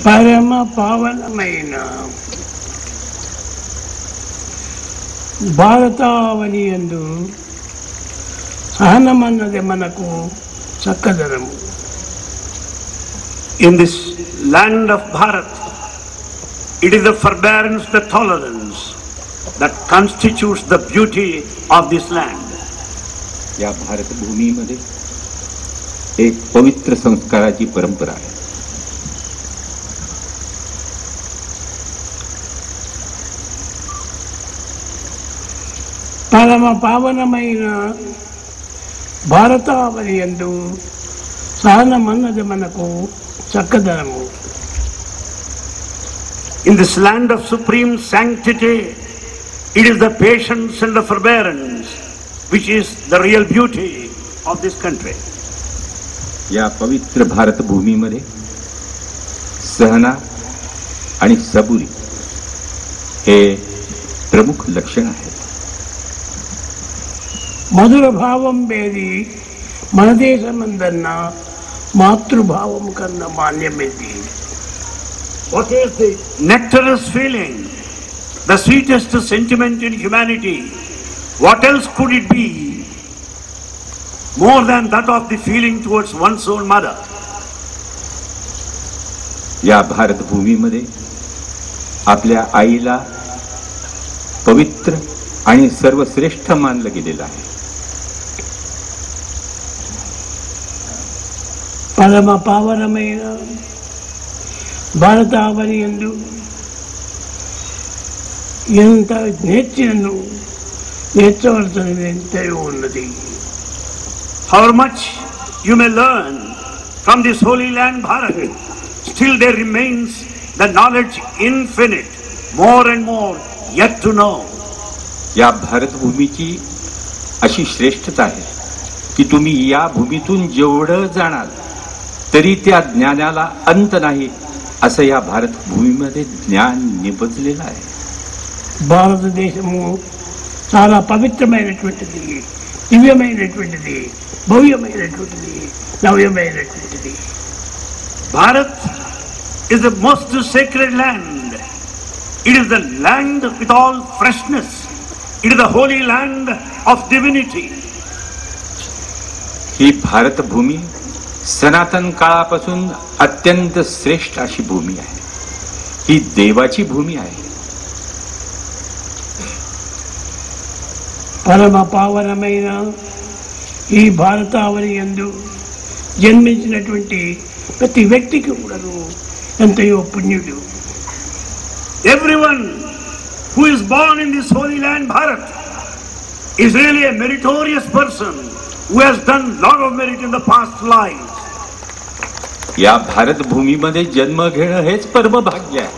పరమ పావనమైన భారతావని యందు సహనమన్నది మనకు చక్కదనము. In this land of Bharat, it is the forbearance, the tolerance that constitutes the beauty of this land. या भारत भूमीमध्ये एक पवित्र संस्काराची परंपरा आहे. పరమ పావనమైన భారతావని యందు సహనమన్నది మనకు చక్కదనము. In this land of supreme sanctity, it is the patience and the forbearance which is the real beauty of this country. या पवित्र भारत भूमीमध्ये सहना आणि सबुरी हे प्रमुख लक्षण आहेत. మధుర భావం వేది మన దేశమందన్న మాతృభావం కన్నా మాన్యమేది. What is the nectarous feeling, the sweetest sentiment in humanity? What else could it be more than that of the feeling towards one's own mother? या भारत भूमीमध्ये आपल्या आईला पवित्र आणि सर्वश्रेष्ठ मानलं गेलेलं आहे. పరమ పావనమైన భారతావని యందు ఎంత నేర్చినను నేర్చవలసినది ఎంతయో ఉన్నది. However much you may learn from this holy land Bharat, still there remains the knowledge infinite, more and more yet to know. या भारत भूमीची अशी श्रेष्ठता आहे की तुम्ही या भूमीतून जेवढं जाणार तरी त्या ज्ञानाला अंत नाही, असं या भारत भूमीमध्ये ज्ञान निबजलेलं आहे. భారతదేశము చాలా పవిత్రమైనటువంటిది, దివ్యమైనటువంటిది, భవ్యమైనటువంటిది, నవ్యమైనటువంటిది. Bharat is the most sacred land. It is the land with all freshness. It is the holy land of divinity. ही भारत भूमी सनातन काळापासून अत्यंत श्रेष्ठ अशी भूमी आहे. ही देवाची भूमी आहे. పరమ పావనమైన ఈ భారతావని యందు జన్మించినటువంటి ప్రతి వ్యక్తికి కూడాను ఎంతయో పుణ్యుడు. Everyone who is born in this holy land Bharat is really a meritorious person who has done lot of merit in the past life. या भारत भूमीमध्ये जन्म घेणं हेच परम भाग्य आहे.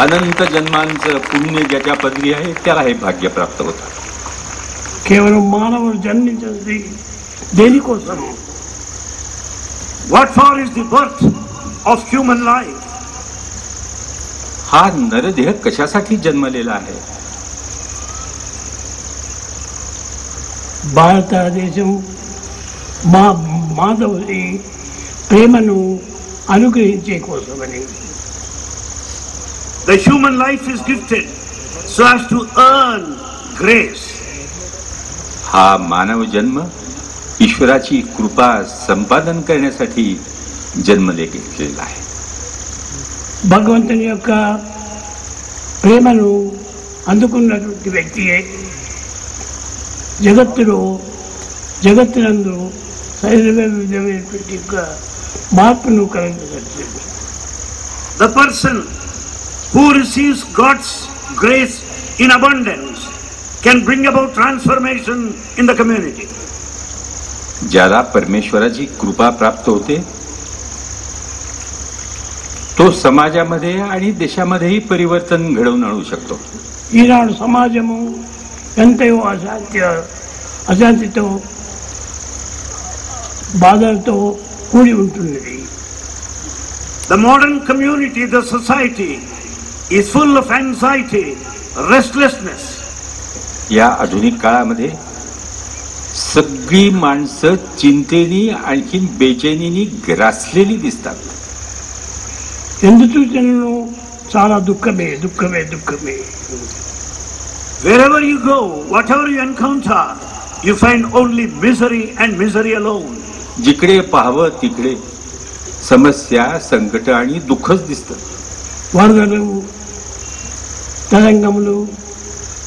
अनंत जन्मांचं पुण्य ज्याच्या पदरी आहे त्याला हे भाग्य प्राप्त होतं. కేవలం మానవుడు జన్మించినది దేనికోసం? What for is the birth of human life? हा नरदेह कशासाठी जन्मलेला आहे? భారతదేశం మాధవుని ప్రేమను అనుగ్రహించే కోసమని. The human life is gifted so as to earn grace. हा मानव जन्म ईश्वराची कृपा संपादन करण्यासाठी जन्मले गेलेला आहे. భగవంతుని యొక్క ప్రేమను అందుకున్నటువంటి వ్యక్తియే జగత్తునందు విధమైనటువంటి యొక్క మార్పును కలగజేస్తుంది. The person who receives God's grace in abundance can bring about transformation in the community. ज्याला परमेश्वराची कृपा प्राप्त होते तो समाजामध्ये आणि देशामध्येही परिवर्तन घडवून आणू शकतो. ఈనాడు సమాజము ఎంతయో అశాంతితో బాధలతో కూడి ఉంటున్నది. The modern community, the society is full of anxiety, restlessness. या आधुनिक काळामध्ये सगळी माणसं चिंतेनी आणखी बेचैनीनी ग्रासलेली दिसतात. ఎందు చూసినను చాలా దుఃఖమే దుఃఖమే దుఃఖమే. Wherever you go, whatever you encounter, you find only misery and misery alone. जिकडे पाहावं तिकडे समस्या, संकट आणि दुःखच दिसतं. వరదలు, తరంగములు,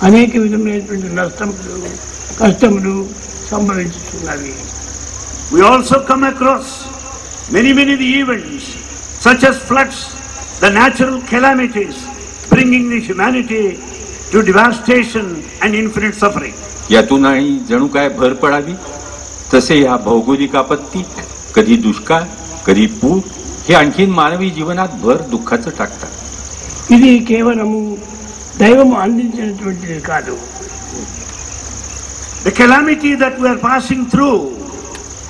అనేక విధమైనటువంటి నష్టములు, కష్టములు సంభవిస్తున్నవి. We also come across many events such as floods, the natural calamities, bringing the humanity to devastation and infinite suffering. यातून आणि जणू काय भर पडावी तसे ह्या भौगोलिक आपत्ती, कधी दुष्काळ, कधी पूर, हे आणखीन मानवी जीवनात भर दुःखाचं टाकतात. ఇది కేవలము దైవము అందించినటువంటిది కాదు. The calamity that we are passing through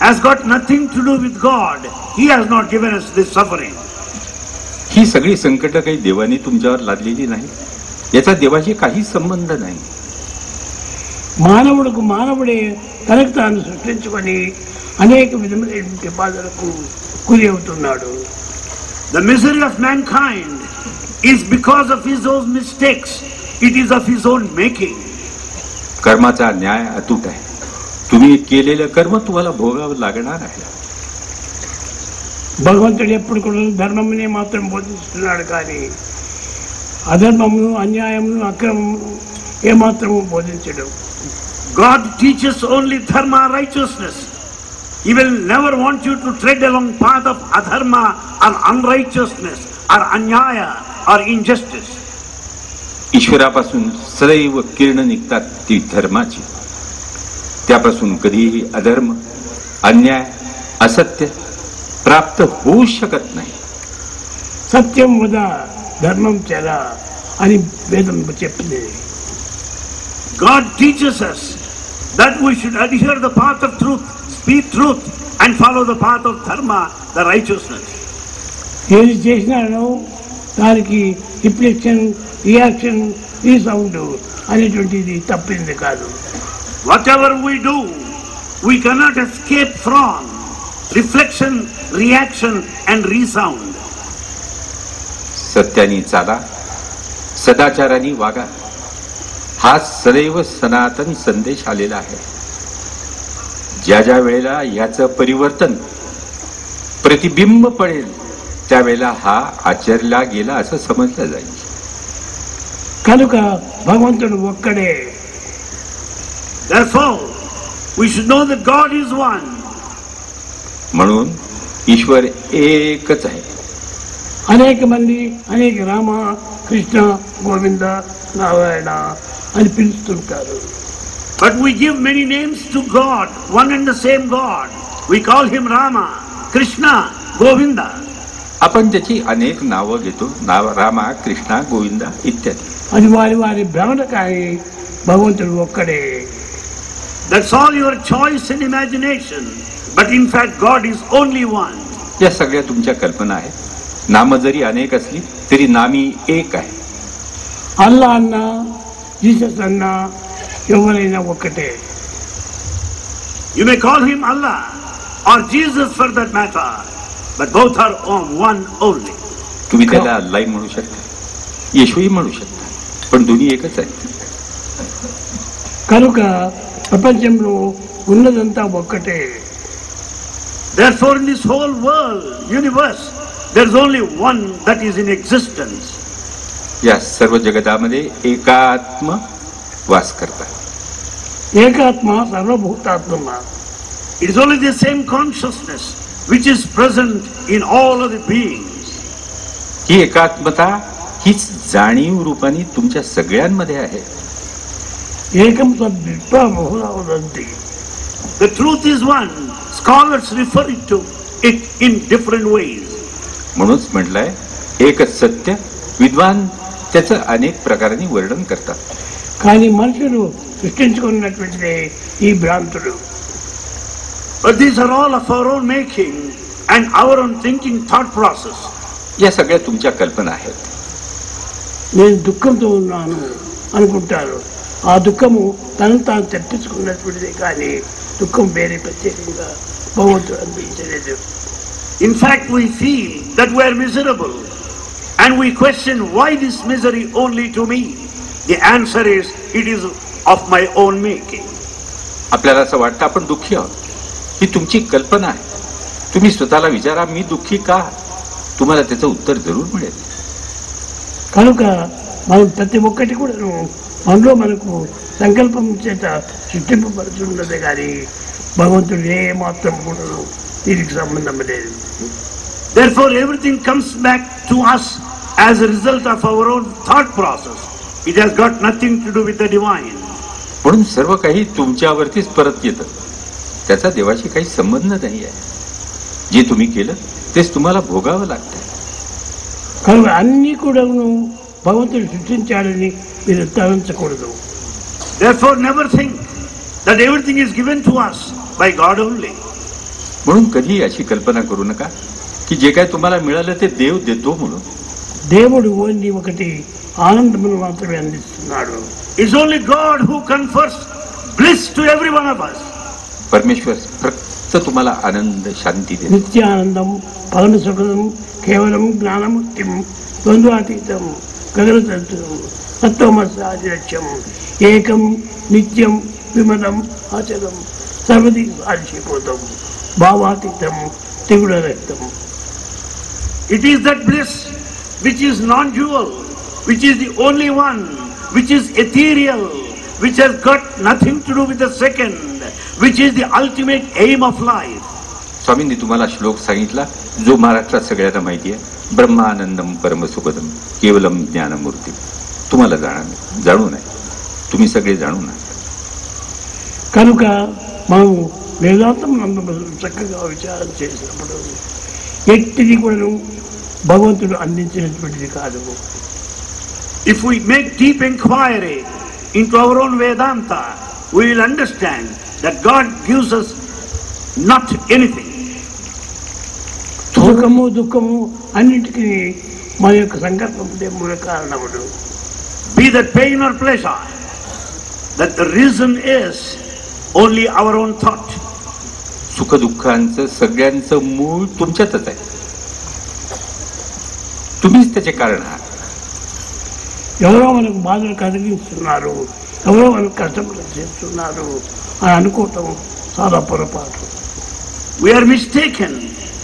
has got nothing to do with God. He has not given us this suffering. ही सगळी संकट काही देवाने तुमच्यावर लादलेली नाही. याचा देवाशी काही संबंध नाही. మానవుడికి మానవుడే తనకు తాను సృష్టించుకొని అనేక విధములైనటువంటి బాధలకు గురి అవుతున్నాడు. The misery of mankind is because of his own mistakes. It is of his own making. कर्माचा न्याय अतूट आहे. तुम्ही केलेलं कर्म तुम्हाला भोगावं लागणार आहे. భగవంతుడు ఎప్పుడు కూడా ధర్మమునే మాత్రం బోధిస్తున్నాడు, కానీ అధర్మమును, అన్యాయమును, అక్రమమును ఏమాత్రము బోధించడు. God teaches only dharma, righteousness. He will never want you to tread along path of adharma or unrighteousness or anyaya or injustice. ईश्वरापासून सदैव किरण निघतात ती धर्माची. त्यापासून कधीही अधर्म, अन्याय, असत्य प्राप्त होऊ शकत नाही. సత్యం వద, ధర్మం చెర అని వేదం చెప్పింది. God teaches us that we should adhere the path of truth, speak truth, and follow the path of dharma, the righteousness. ఏది చేసినానో దానికి రిఫ్లెక్షన్, రియాక్షన్, రీసౌండ్ అనేటువంటిది తప్పింది కాదు. Whatever we do, we cannot escape from reflection, reaction, and resound. Satyani चाला, सदाचाराने वागा, हा सदैव सनातन संदेश आलेला आहे. ज्या ज्या वेळेला याचं परिवर्तन, प्रतिबिंब पडेल त्यावेळेला हा आचरला गेला असं समजलं जाईल. కనుక భగవంతుడు ఒక్కడే. Therefore, we should know that God is one. म्हणून ईश्वर एकच आहे. అనేక మంది అనేక రామ, కృష్ణ, గోవింద, నారాయణ అని పిలుస్తుంటారు. But we give many names to God, one and the same God. We call him Rama, Krishna, Govinda. आपण त्याची अनेक नावं घेतो, नाव रामा, कृष्णा, गोविंदा इत्यादी. అది వారి వారి భ్రమణ, కానీ భగవంతుడు ఒక్కడే. That's all your choice and imagination. But in fact, God is only one. या सगळ्या तुमच्या कल्पना आहेत. नाम जरी अनेक असली तरी नामी एक आहे. అల్లా అన్నా, జీసస్ అన్నా, ఎవరైనా ఒక్కటే. You may call him Allah or Jesus for that matter, but both are one only. तुम्ही त्याला अल्लाही म्हणू शकता, येशूही म्हणू शकता, पण दोन्ही एकच आहे. కనుక ప్రపంచంలో ఉన్నదంతా ఒక్కటే. Therefore, in this whole world, universe, there is only one that is in existence. या सर्व जगतामध्ये एकात्म वास करतात. ఏకాత్మ సర్వభూతాత్మ. It is only the same consciousness which is present in all of the beings. ही एकात्मता हीच जाणीव रूपाने तुमच्या सगळ्यांमध्ये आहे. ఏకం సద్విప్రా బహుళా వదంతి. The truth is one. Scholars refer to it in different ways. म्हणूनच म्हटलंय एकच सत्य. विद्वान त्याचं अनेक प्रकारांनी वर्णन करतात. కానీ మనుషులు సృష్టించుకున్నటువంటిదే ఈ భ్రాంతుడు. But these are all of our own making and our own thinking thought process. या सगळ्या तुमच्या कल्पना आहेत. నేను దుఃఖంతో ఉన్నాను అనుకుంటారు. ఆ దుఃఖము తనను తాను తెప్పించుకున్నటువంటిదే, కానీ దుఃఖం వేరే ప్రత్యేకంగా భగవంతుడు అనిపించలేదు. In fact, we feel that we are miserable, And we question, why this misery only to me? The answer is, it is of my own making. आपल्याला असं वाटतं आपण दुःखी आहोत. ही तुमची कल्पना आहे. तुम्ही स्वतःला विचारा, मी दुःखी का? तुम्हाला त्याचं उत्तर जरूर मिळेल. కనుక మనం ప్రతి ఒక్కటి కూడా మనలో మనకు సంకల్పం చేత సృష్టింపబడుతున్నదే కానీ భగవంతుడు ఏ మాత్రం కూడా దీనికి సంబంధం లేదు. Therefore everything comes back to us as a result of our own thought process. It has got nothing to do with the divine. म्हणून सर्व काही तुमच्यावरतीच परत येतं. त्याचा देवाशी काही संबंध नाही आहे. जे तुम्ही केलं तेच तुम्हाला भोगावं लागतं. కనుక అన్నీ కూడా భగవంతుడు సృష్టించాడని మీరు తలంచకూడదు. Therefore never think that everything is given to us by God only. म्हणून कधी अशी कल्पना करू नका की जे काय तुम्हाला मिळालं ते देव देतो म्हणून. దేవుడు ఓన్లీ ఒకటి ఆనందమును మాత్రమే అందిస్తున్నాడు. It's only God who confers bliss to every one of us. परमेश्वर फक्त तुम्हाला आनंद शांती देतो. నిత్య ఆనందం, పరమ సుఖం, కేవలం జ్ఞానముక్తిం, ద్వంద్వాతీతం, గగనతత్వం, తత్వమస్యాదిలక్ష్యం, ఏకం నిత్యం విమలం అచలం, సర్వది సాక్షిపోతం, భావాతీతం, త్రిగుణరహితం. It is that bliss which is non-dual, which is the only one, which is ethereal, which has got nothing to do with the second, which is the ultimate aim of life. स्वामींनी तुम्हाला श्लोक सांगितला जो महाराष्ट्रात सगळ्यांना माहिती आहे. ब्रह्मानंदम परमसुखदम केवलम ज्ञानमूर्ती. तुम्हाला जाणू नये. तुम्ही सगळे जाणू नये. కనుక మనం వేదాంతం చక్కగా విచారం చేసినప్పుడు ఎట్టిది కూడా భగవంతుడు అందించినటువంటిది కాదు. If we make deep inquiry into our own Vedanta, we will understand that God gives us not anything. సుఖము దుఃఖము అన్నిటికీ మన యొక్క సంకల్పం మూల కారణములు. Be that pain or pleasure, that the reason is only our own thought. सुख दुःखांचं सगळ्यांचं मूळ तुमच्यातच आहे. तुम्हीच त्याचे कारण आहात. ఎవరో మనకు బాధలు కలిగిస్తున్నారు, ఎవరో మనకు కష్టపడి చేస్తున్నారు అని అనుకోవటం చాలా పొరపాటు. We are mistaken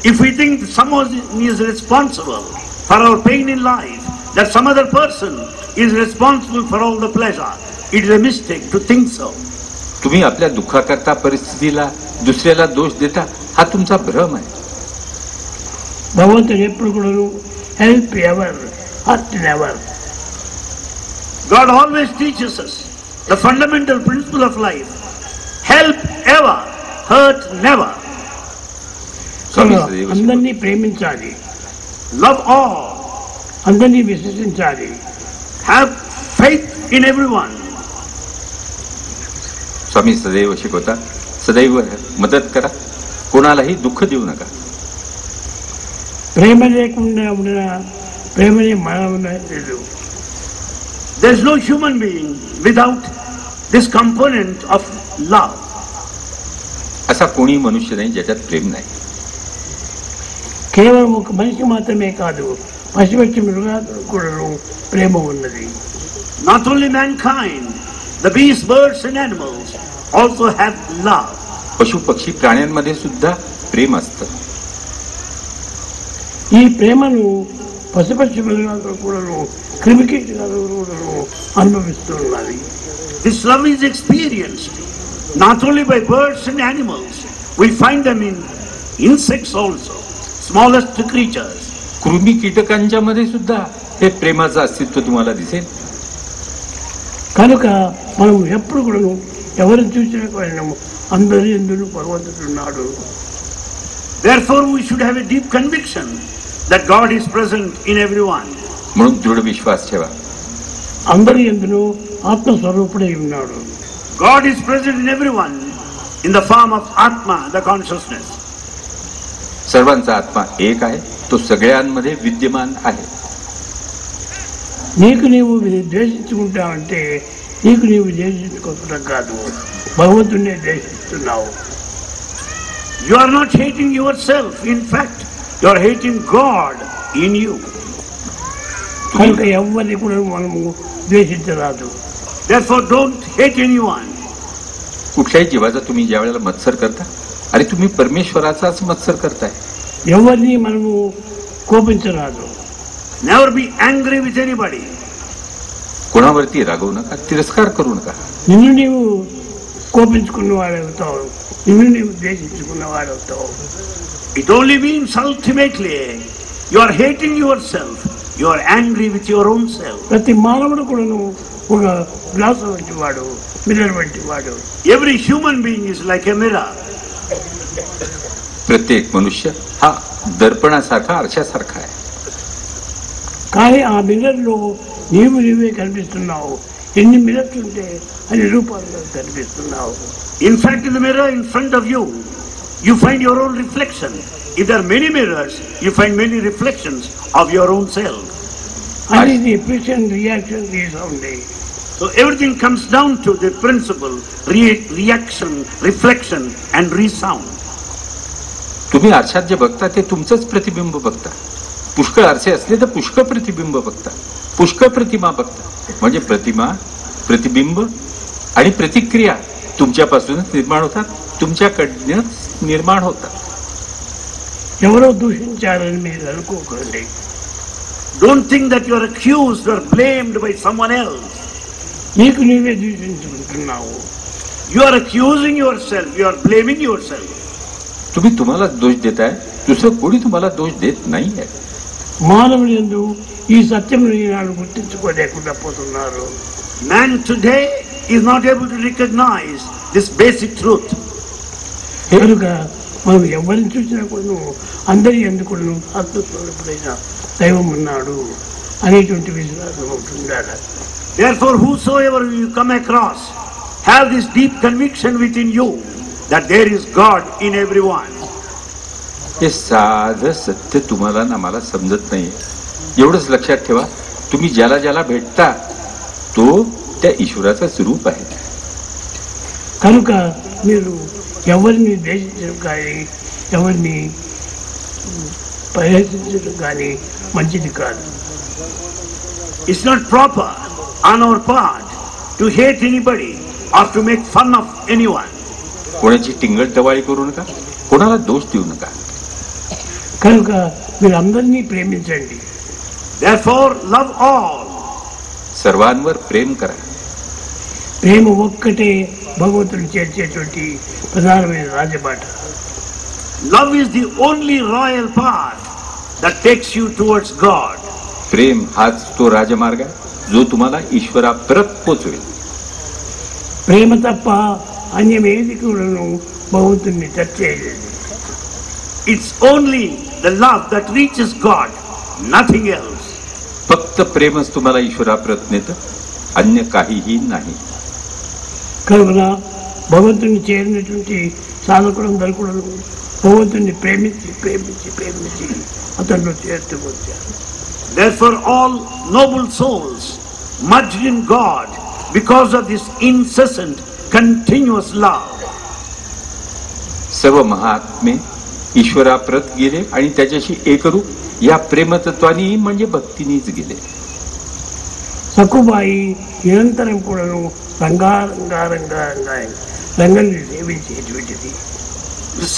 if we think someone is responsible for our pain in life, that some other person is responsible for all the pleasure. It is a mistake to think so. तुम्ही आपल्या दुःखाकरता परिस्थितीला दुसऱ्याला दोष देता, हा तुमचा भ्रम आहे. భగవంతుడు ఎప్పుడు కూడా help ever, hurt never. God always teaches us the fundamental principle of life. Help ever, hurt never. అందరినీ ప్రేమించాలి, love all, అందరినీ విశ్వసించాలి, have faith in everyone. स्वामी सदैव शिकवतात, सदैव मदत करा, कोणालाही दुःख देऊ नका. ప్రేమ లేకుండా ఉన్న ప్రేమని మనం లేదు. There is no human being without this component of love. असा कोणी मनुष्य नाही ज्याच्यात प्रेम नाही. కేవలం ఒక మనిషి మాత్రమే కాదు, పశుపక్షి మృగాలకు కూడా ప్రేమ ఉన్నది. Not only mankind, the beasts, birds and animals also have love. पशु पक्षी प्राण्यांमध्ये सुद्धा प्रेम असतं. ఈ ప్రేమను పశుపక్షి మృగాలకు కూడా క్రిమికీటకాలు కూడా అనుభవిస్తున్నది. This love is experienced not only by birds and animals, we find them in insects also, smallest creatures. कृमी कीटकांच्या मध्ये सुद्धा हे प्रेमाचं अस्तित्व तुम्हाला दिसेल. కనుక మనం ఎప్పుడు కూడా ఎవరిని చూసినా కూడా అందరి ఎందుకు భగవంతుడు ఉన్నాడు. Therefore we should have a deep conviction that God is present in everyone. म्हणून दृढ विश्वास ठेवा. అందరి ఎందును ఆత్మస్వరూపుడై ఉన్నాడు. God is present in everyone in the form of Atma, the consciousness. सर्वांचा आत्मा एक आहे, तो सगळ्यांमध्ये विद्यमान आहे. నీకు నీవు ద్వేషించుకుంటావంటే నీకు నీవు ద్వేషించుకోవడం కాదు, భగవంతుడినే ద్వేషిస్తున్నావు. You are not hating yourself. In fact, you are hating God in you. కనుక ఎవరిని కూడా మనము ద్వేషించరాదు. Therefore, don't hate anyone. कुठल्याही जीवाचा तुम्ही ज्या वेळेला मत्सर करता, अरे तुम्ही परमेश्वराचाच मत्सर करताय. ఎవరిని మనము కోపించరాదు. Never be angry with anybody. कोणावरती रागवू नका, तिरस्कार करू नका. నిన్ను నీవు కోపించుకున్నవాడవుతావు, నిన్ను నీవు ద్వేషించుకున్నవాడవుతావు. It only means ultimately you are hating yourself. You are angry with your own self. ప్రతి మానవుడు కూడాను ఒక గ్లాసు వంటి వాడు, మిర్రర్ వంటి వాడు. Every human being is like a mirror. प्रत्येक मनुष्य हा दर्पणासारखा, आरशासारखा आहे. కానీ ఆ మిర్రర్లో నీవే కనిపిస్తున్నావు. ఎన్ని మిర్రర్స్ ఉంటే అన్ని రూపాల్లో కనిపిస్తున్నావు. In fact, in the mirror in front of you, you find your own reflection. If there are many mirrors, you find many reflections of your own self. అది reflection, reaction, resounding. So everything comes down to the principle reaction, reflection and resound. तुम्ही आरशात जे बघता ते तुमचंच प्रतिबिंब बघता. पुष्कळ आरसे असले तर पुष्कळ प्रतिबिंब बघता, पुष्कळ प्रतिमा बघता. म्हणजे प्रतिमा, प्रतिबिंब आणि प्रतिक्रिया तुमच्यापासूनच निर्माण होतात, तुमच्याकडनंच निर्माण होतात. ఎవరో దూషించారని మీరు అనుకోకండి. Don't think that you are accused or blamed by someone else. నీకు నీవే దూషించుకుంటున్నావు. You are accusing yourself, you are blaming yourself. तुम्ही तुम्हाला दोष देताय, दुसरं कोणी तुम्हाला दोष देत नाहीये. మానవుడు యందు ఈ సత్యం ఈనాడు గుర్తించుకోలేకుండా పోతున్నారు. Man today is not able to recognize this basic truth. కనుక మనం ఎవరిని చూసినా కూడా అందరి ఎందుకు ఆత్మస్వరూపుడైన దైవం ఉన్నాడు అనేటువంటి విశ్వాసం ఉంటుండాలి. Therefore, whosoever you come across, have this deep conviction within you that there is God in everyone. हे साधं सत्य तुम्हाला ना मला समजत नाहीये. एवढंच लक्षात ठेवा, तुम्ही ज्याला ज्याला भेटता तो त्या ईश्वराचंच रूप आहे. కనుక మీరు ఎవరిని ద్వేషించడం కానీ, ఎవరిని పరిహసించడం కానీ మంచిది కాదు. It's not proper on our part to hate anybody or to make fun of anyone. कोणाची टिंगल टवाळी करू नका, कोणाला दोष देऊ नका. కనుక మీరు అందరినీ ప్రేమించండి. Therefore, love all. सर्वांवर प्रेम करा. ప్రేమ ఒక్కటే భగవంతుని చేర్చేటువంటి ప్రధానమైన రాజబాట. Love is the only royal path that takes you towards God. प्रेम हाच तो राजमार्ग आहे जो तुम्हाला ईश्वरापर्यंत पोचवेल. ప్రేమ తప్ప అన్యమేది కూడాను భగవంతుని టచ్ చేయలేదు. It's only the love that reaches God, nothing else. फक्त प्रेमच तुम्हाला ईश्वरापर्यंत नेतं, अन्य काहीही नाही. కనుక భగవంతుని చేరినటువంటి సాధకులందరూ కూడా భగవంతుని ప్రేమించి ప్రేమించి ప్రేమించి అతను చేరుతూ వచ్చారు. Therefore, all noble souls merged in God because of this incessant, continuous love. सर्व महात्मे ईश्वराप्रत गेले आणि त्याच्याशी एकरूप या प्रेमतत्वानी म्हणजे भक्तीनीच गेले. సక్కుబాయి నిరంతరం కూడాను Ranga Ranga Ranga Ranga రంగని సేవించేటువంటిది.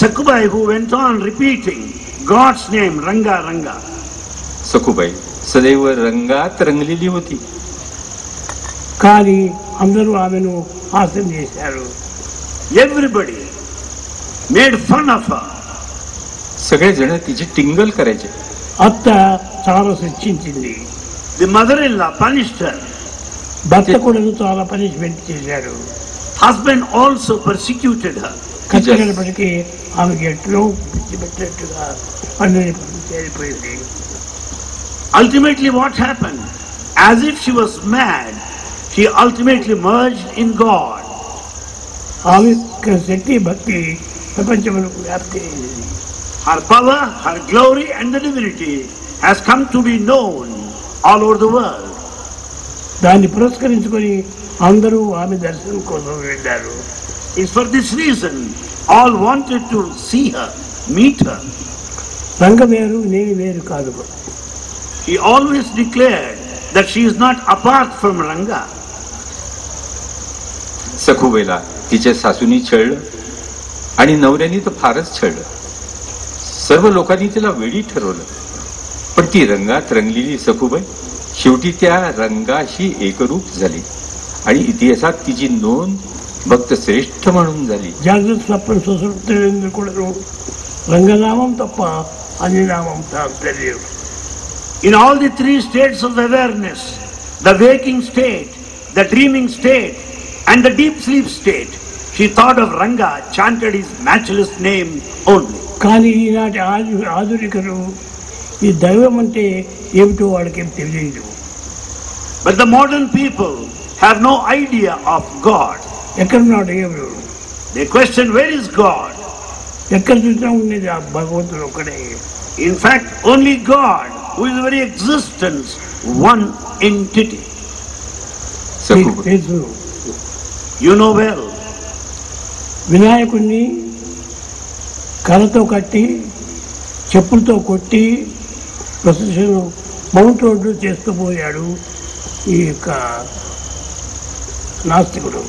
Sakubai, who went on repeating God's name, Ranga Ranga. Sakhubai सदैव रंगात रंगलेली होती. కానీ అందరూ ఆమెను హాస్యం చేశారు. Everybody made fun of her. सगळे जण तिची टिंगल करायचे. అత్త చాలా శిక్షించింది. The mother-in-law punished her. భర్త కూడా చాలా పనిష్మెంట్ చేశారు. Husband also persecuted her. కష్టపడికి ఆమెకి ఎట్లో పిచ్చి పెట్టినట్టుగా పనులు చేరిపోయింది. Ultimately what happened? As if she was mad, she ultimately merged in God. ఆమె శక్తి భక్తి ప్రపంచంలో వ్యాప్తి అయింది. Her power, her glory and the divinity has come to be known all over the world. దాన్ని పురస్కరించుకొని అందరూ ఆమె దర్శనం కోసం వెళ్ళారు. It's for this reason all wanted to see her, meet her. రంగ వేరు నేను వేరు కాదు. He always declared that she is not apart from Ranga. सखुबाईला तिच्या सासूनी छळलं आणि नवऱ्यानी तर फारच छळलं. सर्व लोकांनी तिला वेडी ठरवलं. पण ती रंगात रंगलेली सखुबाई शेवटी त्या रंगाशी एकरूप झाली आणि इतिहासात तिची नोंद भक्त श्रेष्ठ म्हणून झाली. జాగ్రత్త స్వప్న సుషుప్తులందు కూడా రంగనామం తప్ప అన్ని నామం తెలియదు. In all the three states of awareness, the waking state, the dreaming state, and the deep sleep state, she thought of Ranga, chanted his matchless name only. కానీ ఈనాటి ఆధునికులు ఈ దైవం అంటే ఏమిటో వాళ్ళకేం తెలియదు. But the modern people have no idea of God. ఎక్కడున్నాడు దేవుడు? They question, where is God? ఎక్కడ చూసినా ఉండేది ఆ భగవంతుడు ఒక్కడే. In fact, only God, who is the very existence, one entity. తెలుసు. You know well. వినాయకుడిని కర్రతో కట్టి చెప్పులతో కొట్టి ప్రొసెషన్ మౌంట్ రోడ్డు చేస్తూ పోయాడు ఈ యొక్క నాస్తికుడు.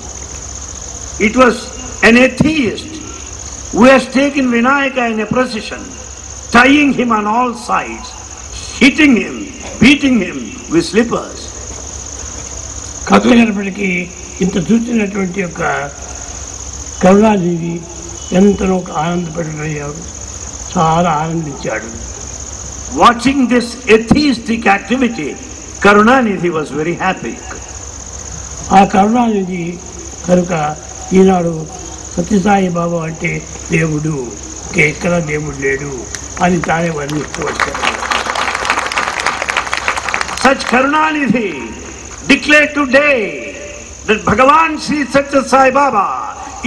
It was an atheist who has taken Vinayaka in a procession, tying him on all sides, hitting him, beating him with slippers. కథగనప్పటికీ ఇంత చూసినటువంటి యొక్క కరుణాదేవి ఎంతనో ఆనందపడిపోయాడు, చాలా ఆనందించాడు. Watching this atheistic activity, Karunanidhi was very happy. ఆ కరుణానిధి కనుక ఈనాడు సత్యసాయి బాబా అంటే దేవుడు, ఎక్కడ దేవుడు లేడు అని తానే వర్ణిస్తూ వచ్చాడు. Such Karunanidhi declared today that Bhagavan Sri Satya Sai Baba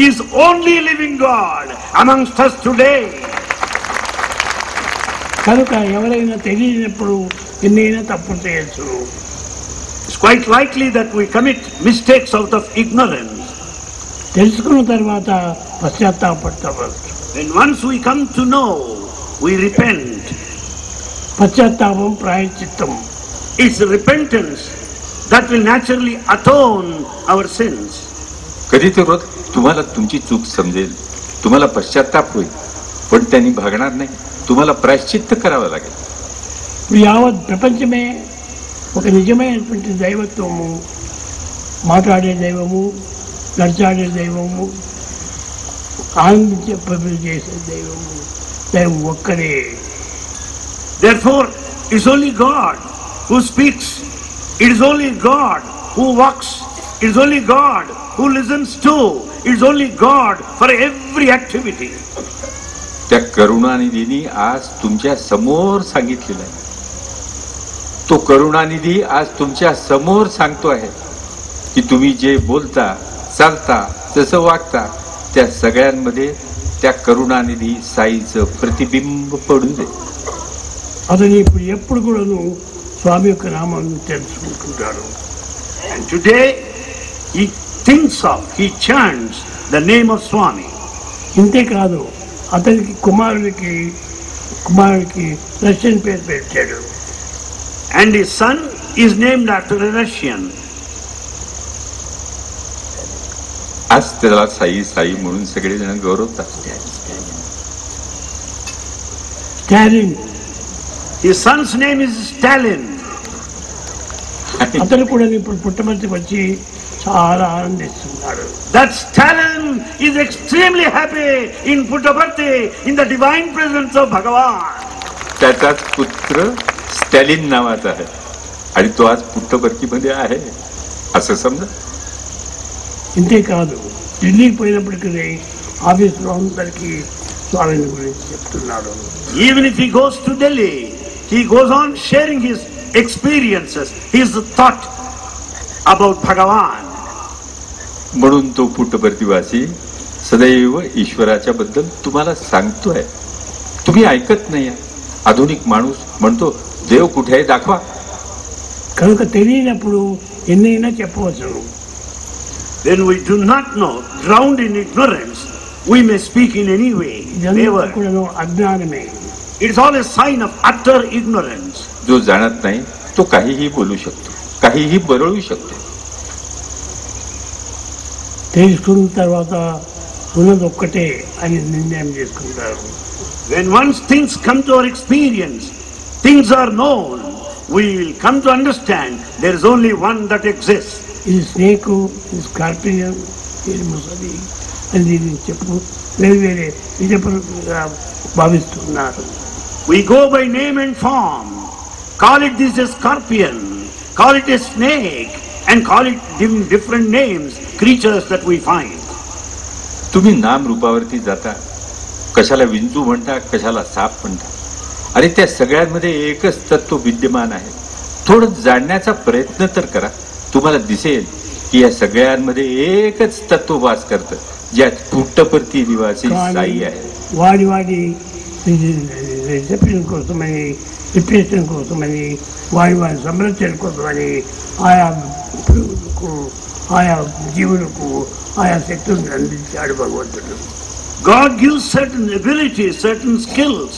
is only living God amongst us today. కనుక ఎవరైనా తెలియనప్పుడు ఎన్నైనా తప్పులు చేయొచ్చు. It's quite likely that we commit mistakes out of ignorance. తెలుసుకున్న తర్వాత పశ్చాత్తాపడతావచ్చు. When once we come to know, we repent. పశ్చాత్తాపం ప్రాయశ్చిత్తం. It's repentance that will naturally atone our sins. कधी तर तुम्हाला तुमची चूक समजेल, तुम्हाला पश्चात्ताप होईल, पण त्यांनी भागणार नाही. तुम्हाला प्रायश्चित्त करावं लागेल. యావత్ ప్రపంచమే ఒక నిజమైనటువంటి దైవత్వము, మాట్లాడే దైవము, నడిచాడే దైవము, ఆనందించే పనులు చేసే దైవము, దైవం ఒక్కడే. Therefore, it's only God who speaks. It is only God who walks. It is only God who listens to. It is only God for every activity. त्या करुणानिधीनी आज तुमच्या समोर सांगितलेला आहे. तो करुणानिधी आज तुमच्या समोर सांगतो आहे की तुम्ही जे बोलता, चालता, जसं वागता, त्या सगळ्यांमध्ये त्या करुणानिधी साईचं प्रतिबिंब पडू दे. అతను ఇప్పుడు ఎప్పుడు కూడాను స్వామి యొక్క నామాన్ని తెలుసుకుంటున్నాడు. And today he thinks of, he chants the name of Swami. ఇంతేకాదు అతనికి కుమారుడికి రష్యన్ పేరు పెట్టాడు. And his son is named after a Russian. आज त्याला साई साई म्हणून सगळेजण गौरवतात. Stalin. His son's name is Stalin. అతను కూడా ఇప్పుడు పుట్టమర్తికి వచ్చి చాలా ఆనందిస్తున్నాడు. That Stalin is extremely happy in Puttaparthi in the divine presence of Bhagavan. त्याचाच पुत्र स्टॅलिन नावाचा आहे आणि तो आज पुट्टपर्तीमध्ये आहे असं समजा. ఇంతేకాదు ఢిల్లీకి పోయినప్పటికీ ఆఫీసులో అందరికీ స్వామిని గురించి చెప్తున్నాడు. Even if he goes to Delhi, he goes on sharing his experiences, his thought about Bhagavan. म्हणून तो पुट्टपर्तीवासी सदैव ईश्वराच्या बद्दल तुम्हाला सांगतोय. तुम्ही ऐकत नाही. आधुनिक माणूस म्हणतो देव कुठे आहे दाखवा. కనుక తెలియనప్పుడు ఎన్నైనా చెప్పవచ్చు. When we do not know, drowned in ignorance, we may speak in any way. ఇదంతా కూడా అజ్ఞానమే. It is all a sign of utter ignorance. जो जाणत नाही तो काहीही बोलू शकतो. काहीही बरळू शकतो. తెలుసుకున్న తర్వాత ఉన్నది ఒక్కటే అని నిర్ణయం చేసుకుంటారు. When once things come to our experience, things are known, we will come to understand there is only one that exists. ఇది స్నేక్, ఇది స్కార్పియన్, ఇది ముసలి అని దీన్ని చెప్పు వేరే వేరే నిజపరంగా భావిస్తున్నారు. We go by name and form, call it this a scorpion, call it a snake, and call it giving different names, creatures that we find. तुम्ही नाम रूपावरती जाता, कशाला विंचू म्हणता, कशाला साप म्हणता. अरे त्या सगळ्यांमध्ये एकच तत्व विद्यमान आहे. थोडं जाणण्याचा प्रयत्न तर करा. तुम्हाला दिसेल की या सगळ्यांमध्ये एकच तत्व वास करतं, ज्यात पुट्टपर्ती निवासी साई आहे. వాడి వాడి రిసెప్షన్ కోసమని, రిప్రెషన్ కోసమని, వాడి వాడి సంరక్షణ కోసమని ఆయా పురుగులకు, ఆయా జీవులకు ఆయా శక్తులను అందించాడు భగవంతుడు. God gives certain abilities, certain skills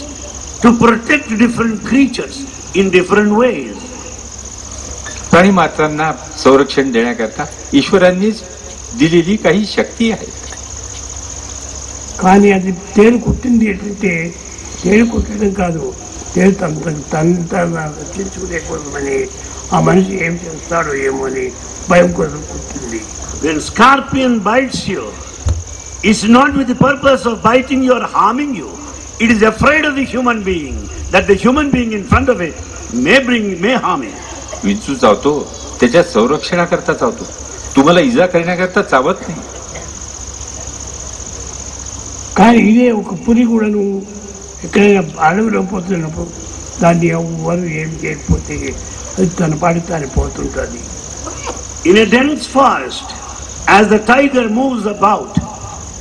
to protect different creatures in different ways. प्राणी मात्रांना संरक्षण देण्याकरता ईश्वरांनीच दिलेली काही शक्ती आहेत. కానీ అది తేలు కుట్టింది ఏంటంటే, తేలు కుట్టడం కాదు, తేలు తన రక్షించుకునే కోసమని ఆ మనిషి ఏం చేస్తాడో ఏమో అని భయం కోసం కుట్టింది. When scorpion bites you, it's not with the purpose of biting you or harming you. It is afraid of the human being, that the human being in front of it may harm it. विंचू चावतो त्याच्या संरक्षणाकरता चावतो, तुम्हाला इजा करण्याकरता चावत नाही. కానీ ఇదే ఒక పులి కూడాను ఎక్కడైనా అడవిలో పోతున్నప్పుడు దాన్ని ఎవరు ఏం చేయకపోతే అది తన పాడి తాను పోతుంటుంది. In a dense forest, as the tiger moves about,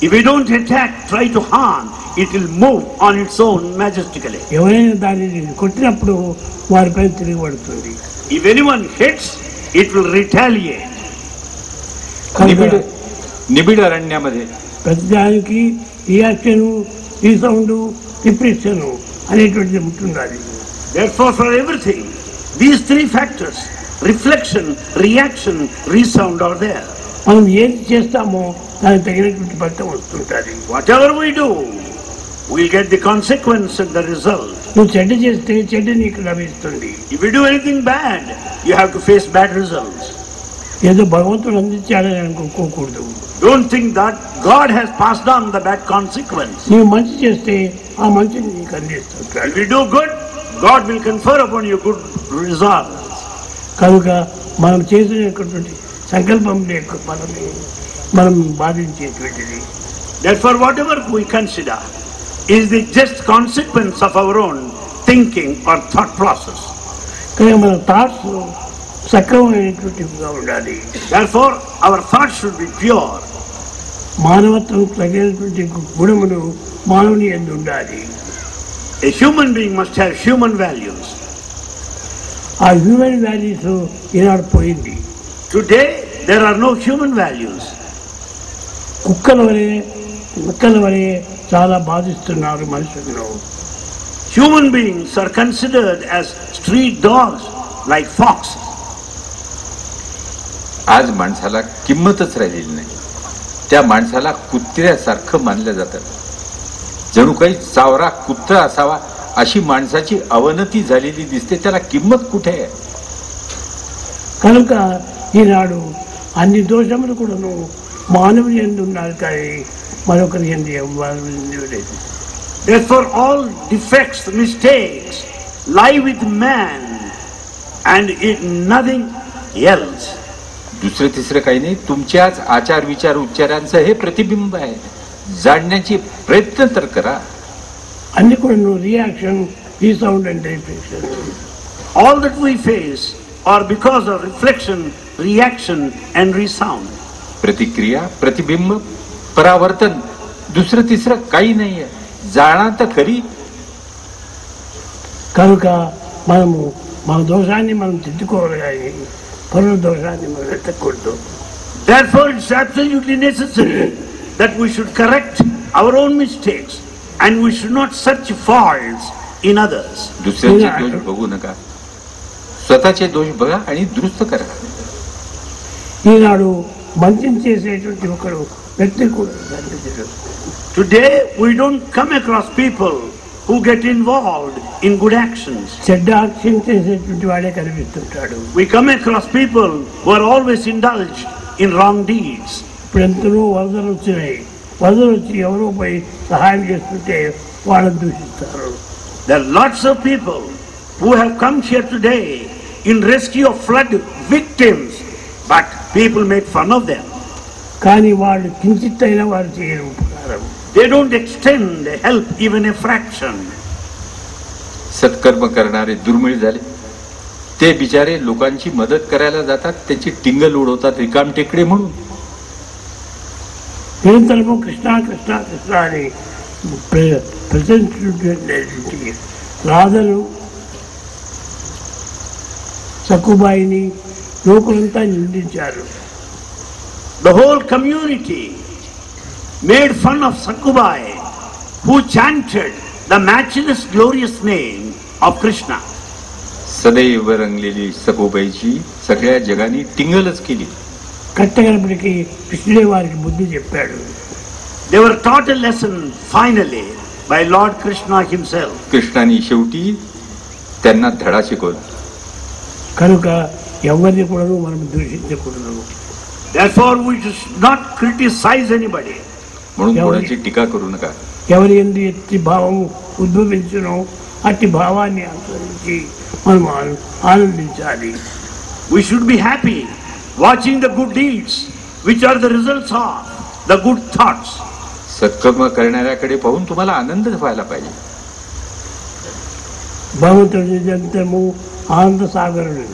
if we don't attack, try to harm, it will move on its own majestically. ఎవరైనా దానిని కొట్టినప్పుడు వారిపై తిరిగిపడుతుంది. If anyone hits, it will retaliate. निबिड अरण्यामध्ये ప్రతిదానికి రియాక్షన్, రీసౌండ్, రిప్రెషన్ అనేటువంటిది ఉంటున్నది. Therefore, for everything, these three factors, reflection, reaction, resound, are there. మనం ఏది చేస్తామో దానికి తగినటువంటి ఫలితం వస్తుంటుంది. Whatever we do, we'll get the consequence and the result. నువ్వు చెడ్డ చేస్తే చెడ్డ నీకు లభిస్తుంది. If you do anything bad, you have to face bad results. ఏదో భగవంతుడు అందించాడని అనుకోకూడదు. Don't think that God has passed on the bad consequence. నువ్వు మంచి చేస్తే ఆ మంచిని నీకు అందిస్తుంటాడు. If you do good, God will confer upon you good results. కనుక మనం చేసినటువంటి సంకల్పం యొక్క ఫలమే మనం బాధించేటువంటిది. Therefore, whatever we consider is the just consequence of our own thinking or thought process. కనుక మన థాట్స్ సక్రమైనటువంటివిగా ఉండాలి. Therefore, our thoughts should be pure. మానవత్వం తగినటువంటి గుణములు మానవుని యందు ఉండాలి. A human being must have human values. ఆ హ్యూమన్ వాల్యూస్ ఈనాడు పోయింది. Today, there are no human values. కుక్కల వలె చాలా బాధిస్తున్నారు మనుషులను. Human beings are considered as street dogs, like foxes. आज माणसाला किंमतच राहिलेली नाही. त्या माणसाला कुत्र्यासारखं मानलं जातं. जणू काही चावरा कुत्रा असावा अशी माणसाची अवनती झालेली दिसते. त्याला किंमत कुठे आहे? కనుక ఈనాడు అన్ని దోషములు కూడాను మానవుని యందు ఉన్నారు, కానీ మరొకరి యందు ఎవరు లేదు. Therefore, all defects, mistakes lie with man and nothing else. दुसरं तिसरं काही नाही, तुमच्याच आचार विचार उच्चारांचं हे प्रतिबिंब आहे. जाणण्याची प्रयत्न तर करा. అన్ని కూడాను reaction, resound and reflection. All that we face are because of reflection, reaction and resound. प्रतिक्रिया, प्रतिबिंब, परावर्तन, दुसरं तिसरं काही नाहीये. जाणा तर खरी. కనుక మనము మన దోషాన్ని మనం తిట్టుకోవాలి, కానీ పరుల దోషాన్ని మనం ఎత్తకూడదు. Therefore, it's absolutely necessary that we should correct our own mistakes and we should not search faults in others. दुसऱ्याचे दोष बघू नका, स्वतःचे दोष बघा आणि दुरुस्त करा. ఈనాడు మంచిని చేసేటువంటి ఒకడు వ్యక్తి కూడా కనిపించడు. Today we don't come across people who get involved in good actions. చెడ్డ యాక్షన్ చేసేటువంటి వాడే కనిపిస్తుంటాడు. We come across people who are always indulged in wrong deeds. ఇప్పుడు ఎంతనో వరదలు వచ్చినాయి. వరదలు వచ్చి ఎవరో పోయి సహాయం చేస్తుంటే వాళ్ళని దూషిస్తారు. There are lots of people who have come here today in rescue of flood victims, but people make fun of them. కానీ వాళ్ళు కించిత్తైనా వారు చేయరు ఉపకారం. They don't extend help even a fraction. सत्कर्म करणारे दुर्मिळ झाले. ते बिचारे लोकांची मदत करायला जातात, त्याची टिंगल उडवतात रिकाम टेकडे म्हणून. నిరంతరము కృష్ణ కృష్ణ కృష్ణ అని ప్రశంసించినటువంటి రాధను సక్కుబాయిని లోకులంతా నిందించారు. The whole community made fun of Sakkubai, who chanted the matchless glorious name of Krishna. सदैव रंगलेली सकोबाईची सगळ्या जगाने टिंगलच केली. కట్టగడపడికి కృష్ణుడే వారికి బుద్ధి చెప్పాడు. They were taught a lesson finally by Lord Krishna himself. कृष्णाने शेवटी त्यांना धडा शिकवला. కనుక ఎవరిని కూడా మనం దూషించకూడదు. Therefore we should not criticize anybody. म्हणून कोणाची टीका करू नका. ఎవరి ఎందు ఎట్టి భావం ఉద్భవించునో అట్టి భావాన్ని అనుసరించి మనం ఆనందించాలి. We should be happy watching the good deeds which are the results of the good thoughts. सत्कर्म करणाऱ्याकडे पाहून तुम्हाला आनंद व्हायला पाहिजे. భగవంతుడి నిరంతరము ఆనంద సాగరుడు.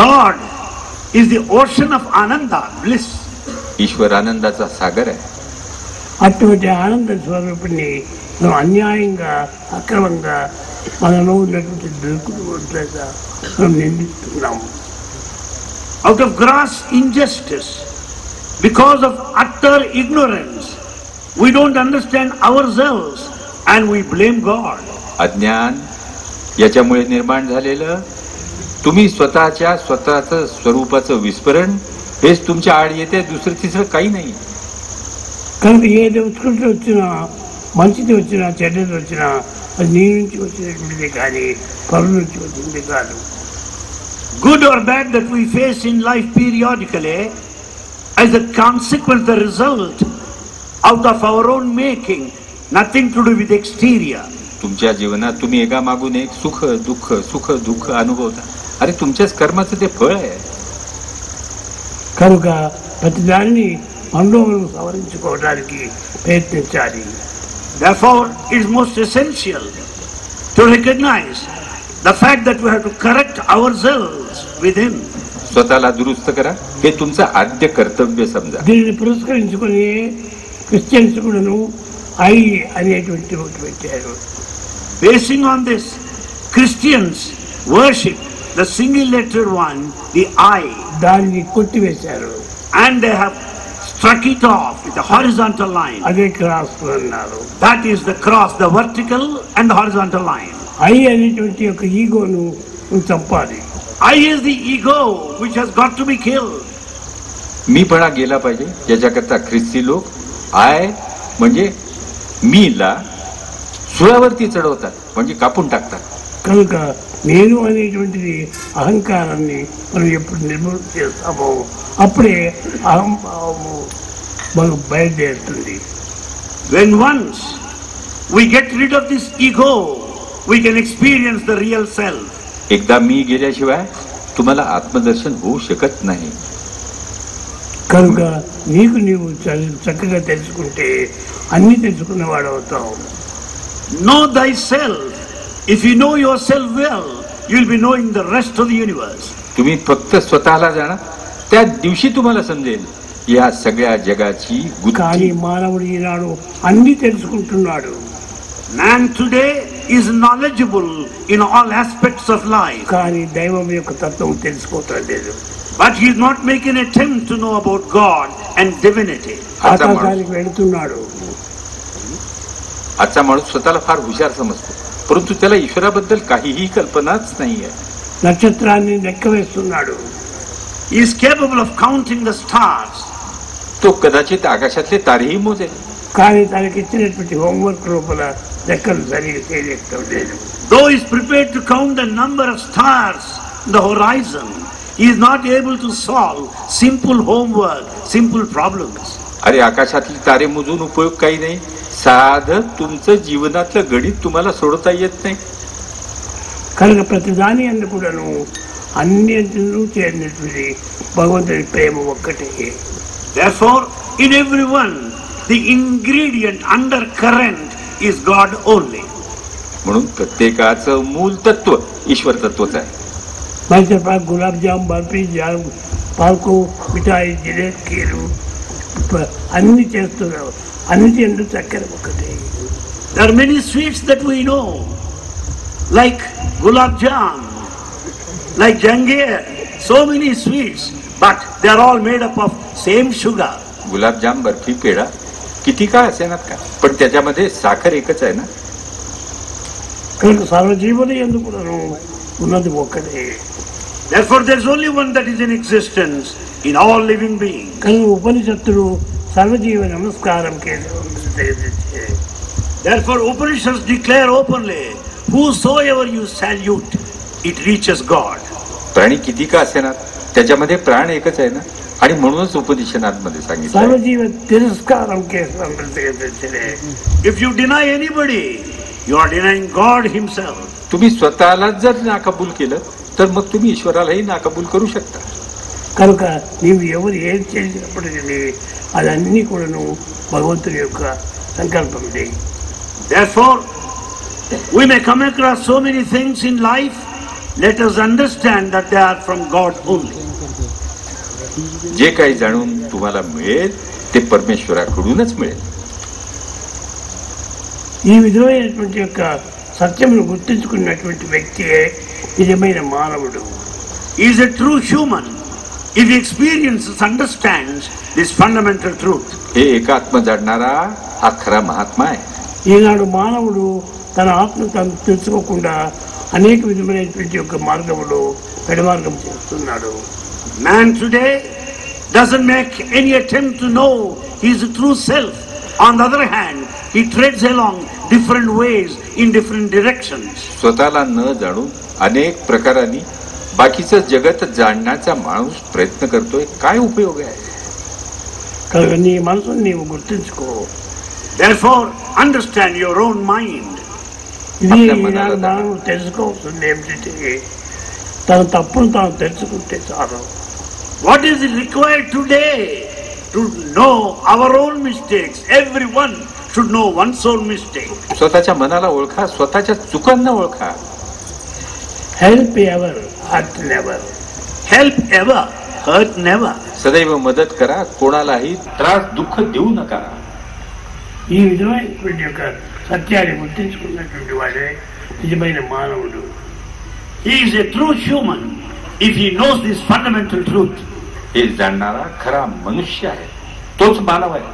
God is the ocean of ananda, bliss. ईश्वर आनंदाचा सागर आहे. అటువంటి ఆనంద స్వరూపిణి మనం అన్యాయంగా అక్రమంగా మనలో ఉన్నటువంటి దుర్గుడు మనం నిందిస్తున్నాము. Out of gross injustice, because of utter ignorance, we don't understand ourselves and we blame God. अज्ञान याच्यामुळे निर्माण झालेलं तुम्ही स्वतःचं स्वरूपाचं विस्मरण हेच तुमच्या आड येते. दुसरं तिसरं काही नाही. కనుక ఏది ఉత్కృష్టి వచ్చినా మంచిది వచ్చినా చెడ్డది వచ్చినా అది నీ నుంచి వచ్చినటువంటిది కానీ పరుల నుంచి వచ్చింది కాదు. Good or bad that we face in life periodically as a consequence, the result out of our own making, nothing to do with exterior. तुमच्या जीवनात तुम्ही एका मागून एक सुख दुःख अनुभवता. अरे तुमच्याच कर्माचं ते फळ आहे. కనుక ప్రతి దానిని మనలో మనం సవరించుకోవడానికి ప్రయత్నించాలి. Therefore, it is most essential to recognize the fact that we have to correct ourselves within. स्वतःला दुरुस्त करा हे तुमचं आद्य कर्तव्य समजा. దీనిని పురస్కరించుకొని క్రిస్టియన్స్ కూడాను ఐ అనేటువంటి ఒకటి పెట్టారు. Basing on this, Christians worship the single letter one, the I. దాన్ని కొట్టివేశారు. And they have struck it off with a horizontal line. అదే క్రాస్ అన్నారు. That is the cross, the vertical and the horizontal line. I అనేటువంటి ఒక ఈగోను చంపాలి. I is the ego which has got to be killed. मीपणा गेला पाहिजे. याच्याकरता ख्रिस्ती लोक आय म्हणजे मीला सुळावरती चढवतात, म्हणजे कापून टाकतात. కనుక నేను అనేటువంటిది అహంకారాన్ని మనం ఎప్పుడు నిర్మూలన చేస్తామో అప్పుడే అహంభావము మనకు బయలుదేరుతుంది. When once we get rid of this ego, we can experience the real self. एकदा मी गेल्याशिवाय तुम्हाला आत्मदर्शन होऊ शकत नाही. కనుక నీకు నీవు చక్కగా తెలుసుకుంటే అన్ని తెలుసుకున్నవాడు అవుతావు. Know thyself. If you know yourself well, you will be knowing the rest of the universe. तुम्ही फक्त स्वतःला जाणा, त्या दिवशी तुम्हाला समजेल या सगळ्या जगाची కానీ गुत्थी. మానవుడు ఈనాడు అన్ని తెలుసుకుంటున్నాడు. Man today is knowledgeable in all aspects of life. కానీ దైవం యొక్క తత్వం తెలుసుకోవటం లేదు. But he is not making an attempt to know about God and divinity. ఆకాశానికి వెళుతున్నాడు. आजचा माणूस स्वतःला फार हुशार समजतो, परंतु त्याला ईश्वराबद्दल काहीही कल्पनाच नाहीये. నక్షత్రాన్ని లెక్క వేస్తున్నాడు. He is capable of counting the stars. तो कदाचित आकाशातले तारेही मोजेल. కానీ తనకి ఇచ్చినటువంటి హోంవర్క్ లోపల లెక్కలు సరిగ్గా చేయలేకపోవడం లేదు. Though he is prepared to count the number of stars in the horizon, he is not able to solve simple homework, simple problems. अरे आकाशातले तारे मोजून उपयोग काही नाही. साधं तुमचं जीवनातलं गणित तुम्हाला सोडवता येत नाही. కనుక ప్రతిదాని అందు కూడాను అన్నింటిలో చేరినటువంటి భగవంతుడి ప్రేమ ఒక్కటే. Therefore, in everyone, the ingredient undercurrent is God only. म्हणून प्रत्येकाचं मूल तत्व ईश्वर तत्वच आहे. माझ्या पास गुलाबजाम बर्फी जाम పాల్కో మిఠాయి జిలేబీ కీరు అన్ని చేస్తున్నారు. అన్నిటి ఎందుకు చక్కెర ఒక్కటే. There are many sweets that we know, like gulab jam, like jangir, so many sweets, but they are all made up of same sugar. Gulab jam barfi peda किती काय असेनात का, पण त्याच्यामध्ये साखर एकच आहे ना. కనుక సర్వజీవులు ఎందుకు ఉన్నది ఒక్కటే. Therefore there is only one that is in existence in all living beings. కనుక ఉపనిషత్తులు సర్వజీవ నమస్కారం కేంద్రం. Therefore Upanishads declare openly, whosoever you salute, it reaches God. प्राणी किती का असेनात त्याच्यामध्ये प्राण एकच आहे ना, आणि म्हणूनच उपनिषदांमध्ये सांगितलं సర్వజీవ తిరస్కారం కేంద్రం. If you deny anybody, you are denying God himself. तुम्ही स्वतःला जर नाकबूल केलं तर मग तुम्ही ईश्वरालाही नाकबूल करू शकता. కనుక నీవు ఎవరు ఏం చేసినప్పటికీ అదన్నీ కూడాను భగవంతుని యొక్క సంకల్పం. Therefore we may come across so many things in life, let us understand that they are from God only. जे काही जाणून तुम्हाला मिळेल ते परमेश्वराकडूनच मिळेल. ఈ విధమైనటువంటి యొక్క సత్యమును గుర్తించుకున్నటువంటి వ్యక్తియే నిజమైన మానవుడు. He is a true human if he experiences, understands this fundamental truth. हे एकात्म जाणणारा हा खरा महात्मा आहे. ఈనాడు మానవుడు తన ఆత్మను తాను తెలుసుకోకుండా అనేక విధమైనటువంటి యొక్క మార్గములు పెడమార్గం చేస్తున్నాడు. Man today doesn't make any attempt to know his true self. On the other hand, he treads along different ways in different directions. स्वतःला न जाणून अनेक प्रकारांनी बाकीचं जगत जाणण्याचा माणूस प्रयत्न करतोय. काय उपयोग आहे. కనుక నీ మనసును నీవు గుర్తించుకో. Therefore understand your own mind. ఇది ఈనాడు మానవుడు తెలుసుకోవాల్సింది ఏమిటంటే తన తప్పును తాను తెలుసుకుంటే చాలు. What is required today? To know our own mistakes. Everyone should know one's own mistake. स्वतःच्या मनाला ओळखा, स्वतःच्या चुकांना ओळखा. Help ever hurt never. Help ever, hurt never. सदैव मदत करा, कोणालाही त्रास दुःख देऊ नका. ఈ విధమైనటువంటి యొక్క సత్యాన్ని గుర్తించుకున్నటువంటి వాడే నిజమైన మానవుడు. He is a true human if he knows this fundamental truth. हे जाणणारा खरा मनुष्य आहे, तोच मानव आहे.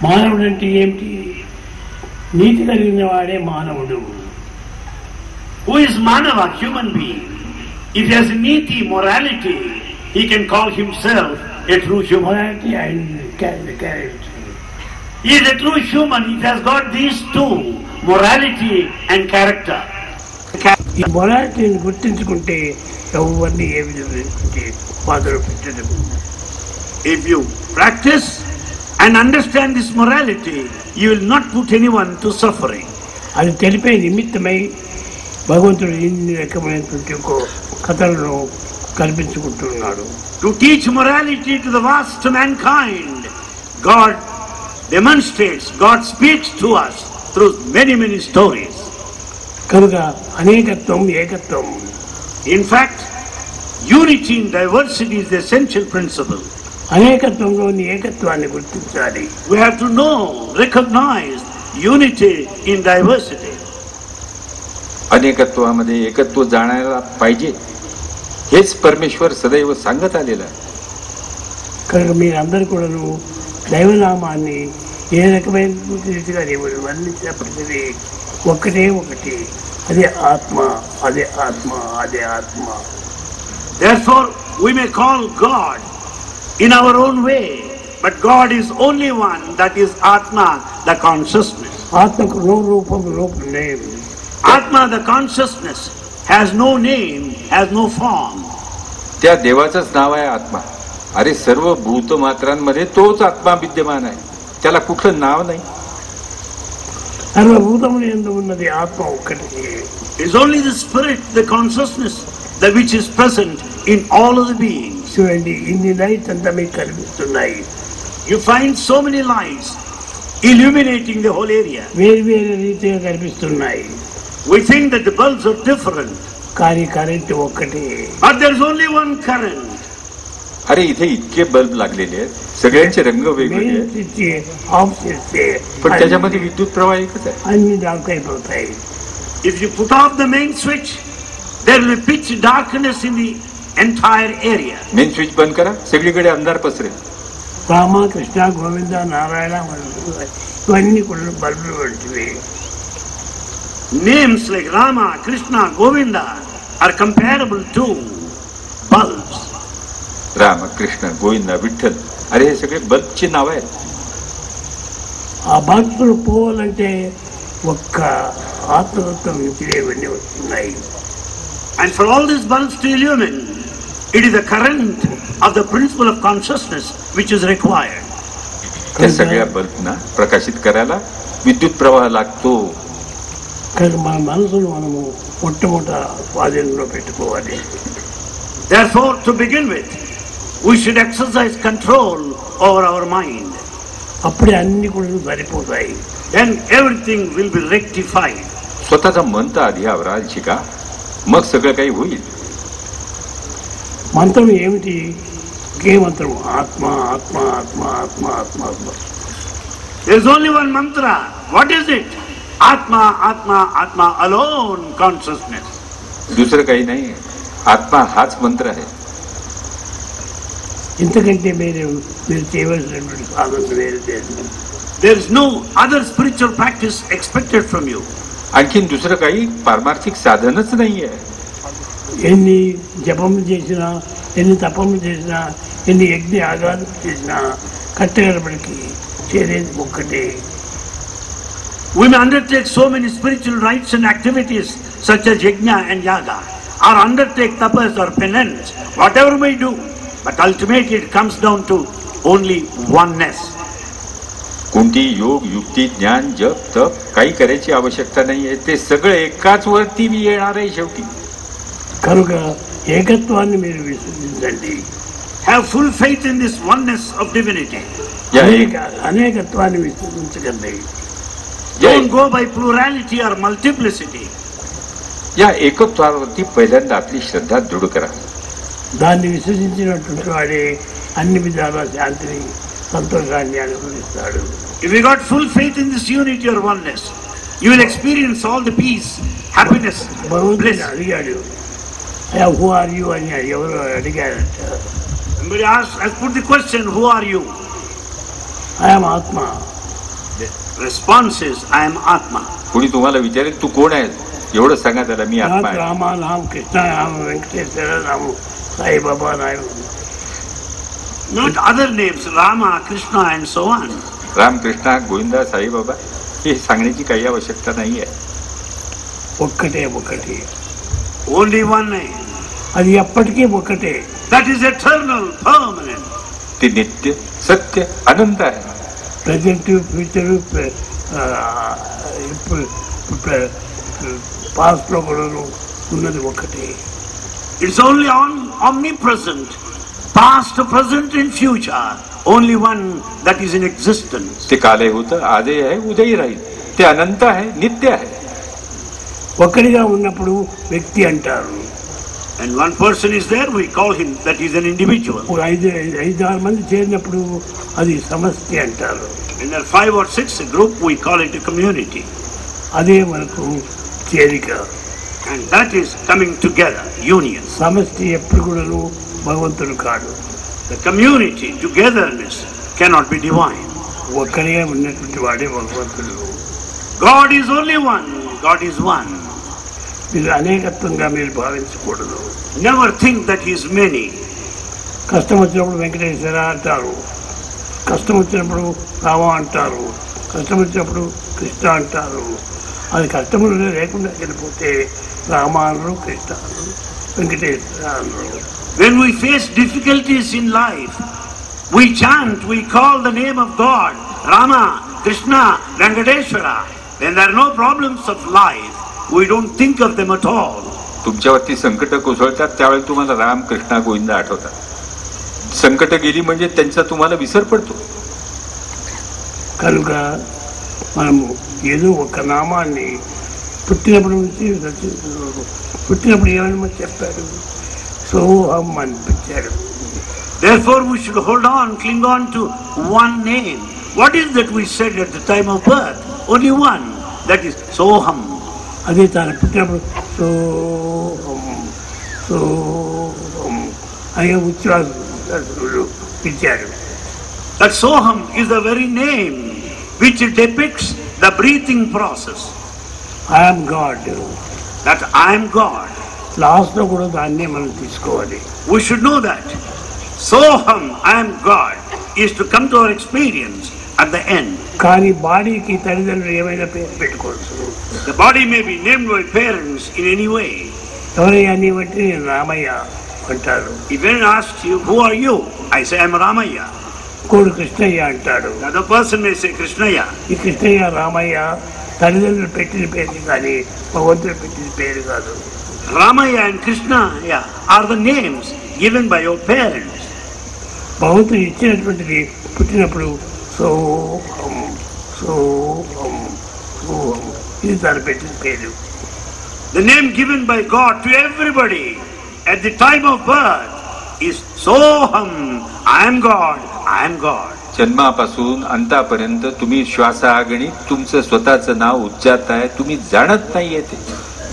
మానవుడు అంటే ఏమిటి? నీతి కలిగిన వాడే మానవుడు. Who is Manava, human being? If he has niti, morality, he can call himself a true human. Morality and character. He is a true human if he has got these two, morality and character. ఈ మొరాలిటీని గుర్తించుకుంటే ఎవరిని ఏ విధమైనటువంటి బాధలు పెట్టడం. If you practice and understand this morality, you will not put anyone to suffering. అది తెలిపే నిమిత్తమై భగవంతుడు ఇన్ని రకమైనటువంటి ఒక కథలను కల్పించుకుంటున్నాడు. To teach morality to the vast mankind, God demonstrates, God speaks to us through many, many stories. కనుక అనేకత్వం ఏకత్వం. In fact, unity in diversity is the essential principle. అనేకత్వంలోని ఏకత్వాన్ని గుర్తించాలి. We have to know, recognize unity in diversity. अनेकत्वामध्ये एकत्व जाणायला पाहिजे, हेच परमेश्वर सदैव सांगत आलेलं आहे. కనుక మీరందరూ కూడాను దైవనామాన్ని ఏ రకమైన రీతిగా వర్ణించినప్పటికీ ఒక్కటే ఒకటి, అదే ఆత్మ, అదే ఆత్మ, అదే ఆత్మ. Therefore, we may call God in our own way, but God is only one, that is Atma, the consciousness. ఆత్మకు నో రూపం, no name. Atma, the consciousness, has no name, has no form. त्या देवाचंच नाव आहे आत्मा. अरे सर्व भूतमात्रांमध्ये तोच आत्मा विद्यमान आहे, त्याला कुठलं नाव नाही. సర్వభూతములు యందు ఉన్నది ఆత్మ ఒక్కటి. It is only the spirit, the consciousness, that which is present in all of the beings. చూడండి, ఇన్ని లైట్స్ అంతా మీకు కనిపిస్తున్నాయి. You find so many lights illuminating the whole area. వేరు వేరు రీతిగా కనిపిస్తున్నాయి. We think that the bulbs are different, కానీ కరెంట్ ఒక్కటే. but there is only one current. अरे इथे इतके बल्ब लागलेले आहेत, सगळ्यांचे रंग वेगवेगळे మెయిన్ आहेत, స్విచ్ ఆఫ్ చేస్తే पण त्याच्यामध्ये विद्युत प्रवाह एकच आहे. అన్ని డార్క్ అయిపోతాయి. If you put off the main switch, there will be pitch darkness in the entire area. Main switch बंद करा, सगळीकडे अंधार पसरेल. రామ, కృష్ణ, గోవింద, నారాయణ ఇవన్నీ కూడా బల్బులు వంటివి. Names like Rama, Krishna, Govinda are comparable to bulbs. Ram, Krishna, Govind, Vitthal, अरे हे सगळे बल्बची नाव आहेत. ఆ బల్బులు పోవాలంటే ఒక్క ఆత్మతత్వం నుంచి ఇవన్నీ వస్తున్నాయి. And for all these bulbs to illumine, it is the current of the principle of consciousness which is required. त्या सगळ्या बल्बना प्रकाशित करायला विद्युत प्रवाह लागतो. కానీ మన మనసును మనము మొట్టమొదట స్వాధీనంలో పెట్టుకోవాలి. Therefore, to begin with, we should exercise control over our mind. అప్పుడే అన్ని కూడా సరిపోతాయి. Then everything will be rectified. स्वतःचं मन तर आधी आवरायला शिका, मग सगळं काही होईल. మంత్రం ఏమిటి? ఒకే మంత్రం, ఆత్మ ఆత్మ ఆత్మ ఆత్మ ఆత్మ ఆత్మ. There is only one mantra. What is it? Atma, Atma, Atma alone consciousness. दुसरं काही नाही, आत्मा हाच मंत्र आहे. ఇంతకంటే మీరు చేయవలసినటువంటి సాధన వేరు చేస్తుంది. There is no other spiritual practice expected from you. आणखीन दुसरं काही पारमार्थिक साधनच नाहीये. ఎన్ని జపములు చేసినా, ఎన్ని తపములు చేసినా, ఎన్ని యజ్ఞ యాగాలు చేసినా కట్టగడపడికి చేరేది ఒక్కటే. We may undertake so many spiritual rites and activities such as yajna and yaga, or undertake tapas or penance, whatever we do, but ultimately it comes down to only oneness. कोणती योग, युक्ती, ज्ञान, जप, तप काही करायची आवश्यकता नाहीये. ते सगळं एकाच वरती येणार आहे शेवटी. కనుక ఏకత్వాన్ని మీరు విశ్వసించండి. Have full faith in this oneness of divinity. అనేకత్వాన్ని విశ్వసించకండి. Don't go by plurality or multiplicity. या एकत्वावरती पहिल्यांदा आपली श्रद्धा दृढ करा. దాన్ని విశ్వసించినటువంటి వాడే అన్ని విధాల శాంతిని, సంతోషాన్ని అనుభవిస్తాడు. If you got full faith in this unity or oneness, you will experience all the peace, happiness, భగవంతుడు bliss. అడిగాడు, హూ ఆర్ యూ అని ఎవరు అడిగారట. Somebody asked, I put the question, who are you? I'm ఆత్మ. The response is, I am Atma. कोणी तुम्हाला विचारेल तू कोण आहेस, एवढं सांगा त्याला, मी आत्मा आहे. రామ, నామ కృష్ణ, నామ వెంకటేశ్వర, నామ సాయిబాబా, నామ Not other names, Rama, Krishna and so on. Ram, Krishna, Govinda, Sai Baba हे सांगण्याची काही आवश्यकता नाही आहे. ఒక్కటే ఒక్కటి. Only one name. అది ఎప్పటికీ ఒక్కటే. That is eternal, permanent. ते नित्य, सत्य, अनंत आहे. ప్రజెంట్, ఫ్యూచర్, పాస్ట్ లో కూడా ఉన్నది ఒక్కటే. It's only omnipresent, past, present and future. Only one that is in existence. ते कालही होतं, आजही आहे, उद्याही राहील. ते अनंत आहे, नित्य आहे. ఒక్కడిగా ఉన్నప్పుడు వ్యక్తి అంటారు. And one person is there, we call him, that is an individual. ఒక ఐదారు మంది చేరినప్పుడు అది సమష్టి అంటారు. When there are 5 or 6 a group, we call it a community. అదే మనకు చేరిక. And that is coming together, union. సమష్టి ఎప్పుడు కూడాను భగవంతుడు కాడు. The community, togetherness cannot be divine. ఒక్కడిగా ఉన్నటువంటి వాడే భగవంతుడు. God is only one. God is one. మీరు అనేకత్వంగా మీరు భావించకూడదు. Never think that he is many. కష్టం వచ్చినప్పుడు వెంకటేశ్వర అంటారు, కష్టం వచ్చినప్పుడు రామ అంటారు, కష్టం వచ్చినప్పుడు కృష్ణ అంటారు. అది కష్టములు లేకుండా వెళ్ళిపోతే రామ అనరు, కృష్ణ అనరు, వెంకటేశ్వర అనరు. When we face difficulties in life, we chant, we call the name of God, Rama, Krishna, Venkateshwara. When there are no problems of life, we don't think of them at all. तुमच्यावरती संकट कोसळतात त्यावेळी तुम्हाला राम कृष्णा गोविंद आठवतात. संकट गेली म्हणजे त्यांचा तुम्हाला विसर पडतो. కనుక మనము ఏదో ఒక నామాన్ని పుట్టినప్పటి నుంచి పుట్టినప్పుడు ఏమని చెప్పాడు, సోహం అనిపించాడు. Therefore we should hold on, cling on to one name. What is that we said at the time of birth? Only one, that is Soham. అదే తాను పుట్టినప్పుడు సోహం సోహం అనే ఉచ్ఛ్వాసుడు ఇచ్చాడు. That Soham is the very name which depicts the breathing process. I'm God. That I am God. Last లో కూడా దాన్నే మనం తీసుకోవాలి. We should know that. Soham, I am God, is to come to our experience at the end. కానీ బాడీకి తల్లిదండ్రులు ఏమైనా పేరు పెట్టుకోవచ్చు. The body may be named by parents in any way. ఎవరయ్యా నీ బట్టి నేను రామయ్య అంటాడు. If anyone asks you, who are you? I say, I am Ramaya. కోడు కృష్ణయ్య అంటాడు. The other person may say, Krishnaya. ఈ కృష్ణయ్య రామయ్య తల్లిదండ్రులు పెట్టిన పేరు కానీ భగవంతుడు పెట్టిన పేరు కాదు. Ramaya and Krishnaya are the names given by your parents. భగవంతుడు ఇచ్చినటువంటిది పుట్టినప్పుడు సోహం సోహం సోహం ఇది తను పెట్టిన పేరు. The name given by God to everybody at the time of birth is Soham, I am God, I am God. जन्मापासून अंतापर्यंत तुम्ही श्वासागणित तुमचं स्वतःचं नाव उच्चारताय, तुम्ही जाणत नाहीये ते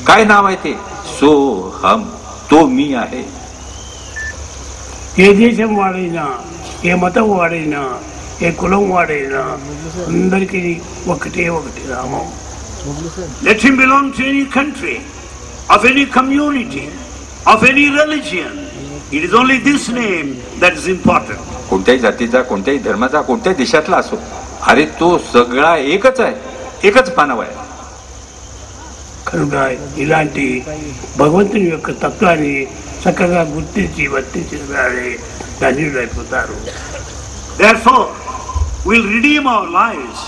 काय नाव आहे ते. सोहम, तो मी आहे. ఏ దేశం వాడైనా, ఏ మతం వాడైనా, ఏ కులం వాడైనా అందరికీ ఒకటే ఒకటి నామం. Let him belong to any country, of any community, of any religion. It is only this name that is important. कोणत्याही जातीचा, कोणत्याही धर्माचा, कोणत्याही देशातला असो, अरे तो सगळा एकच आहे, एकच मानव आहे. కనుక ఇలాంటి భగవంతుని యొక్క తత్వాన్ని చక్కగా గుర్తించి వర్తించిన వారే ధన్యులైపోతారు. Therefore, we'll redeem our lives.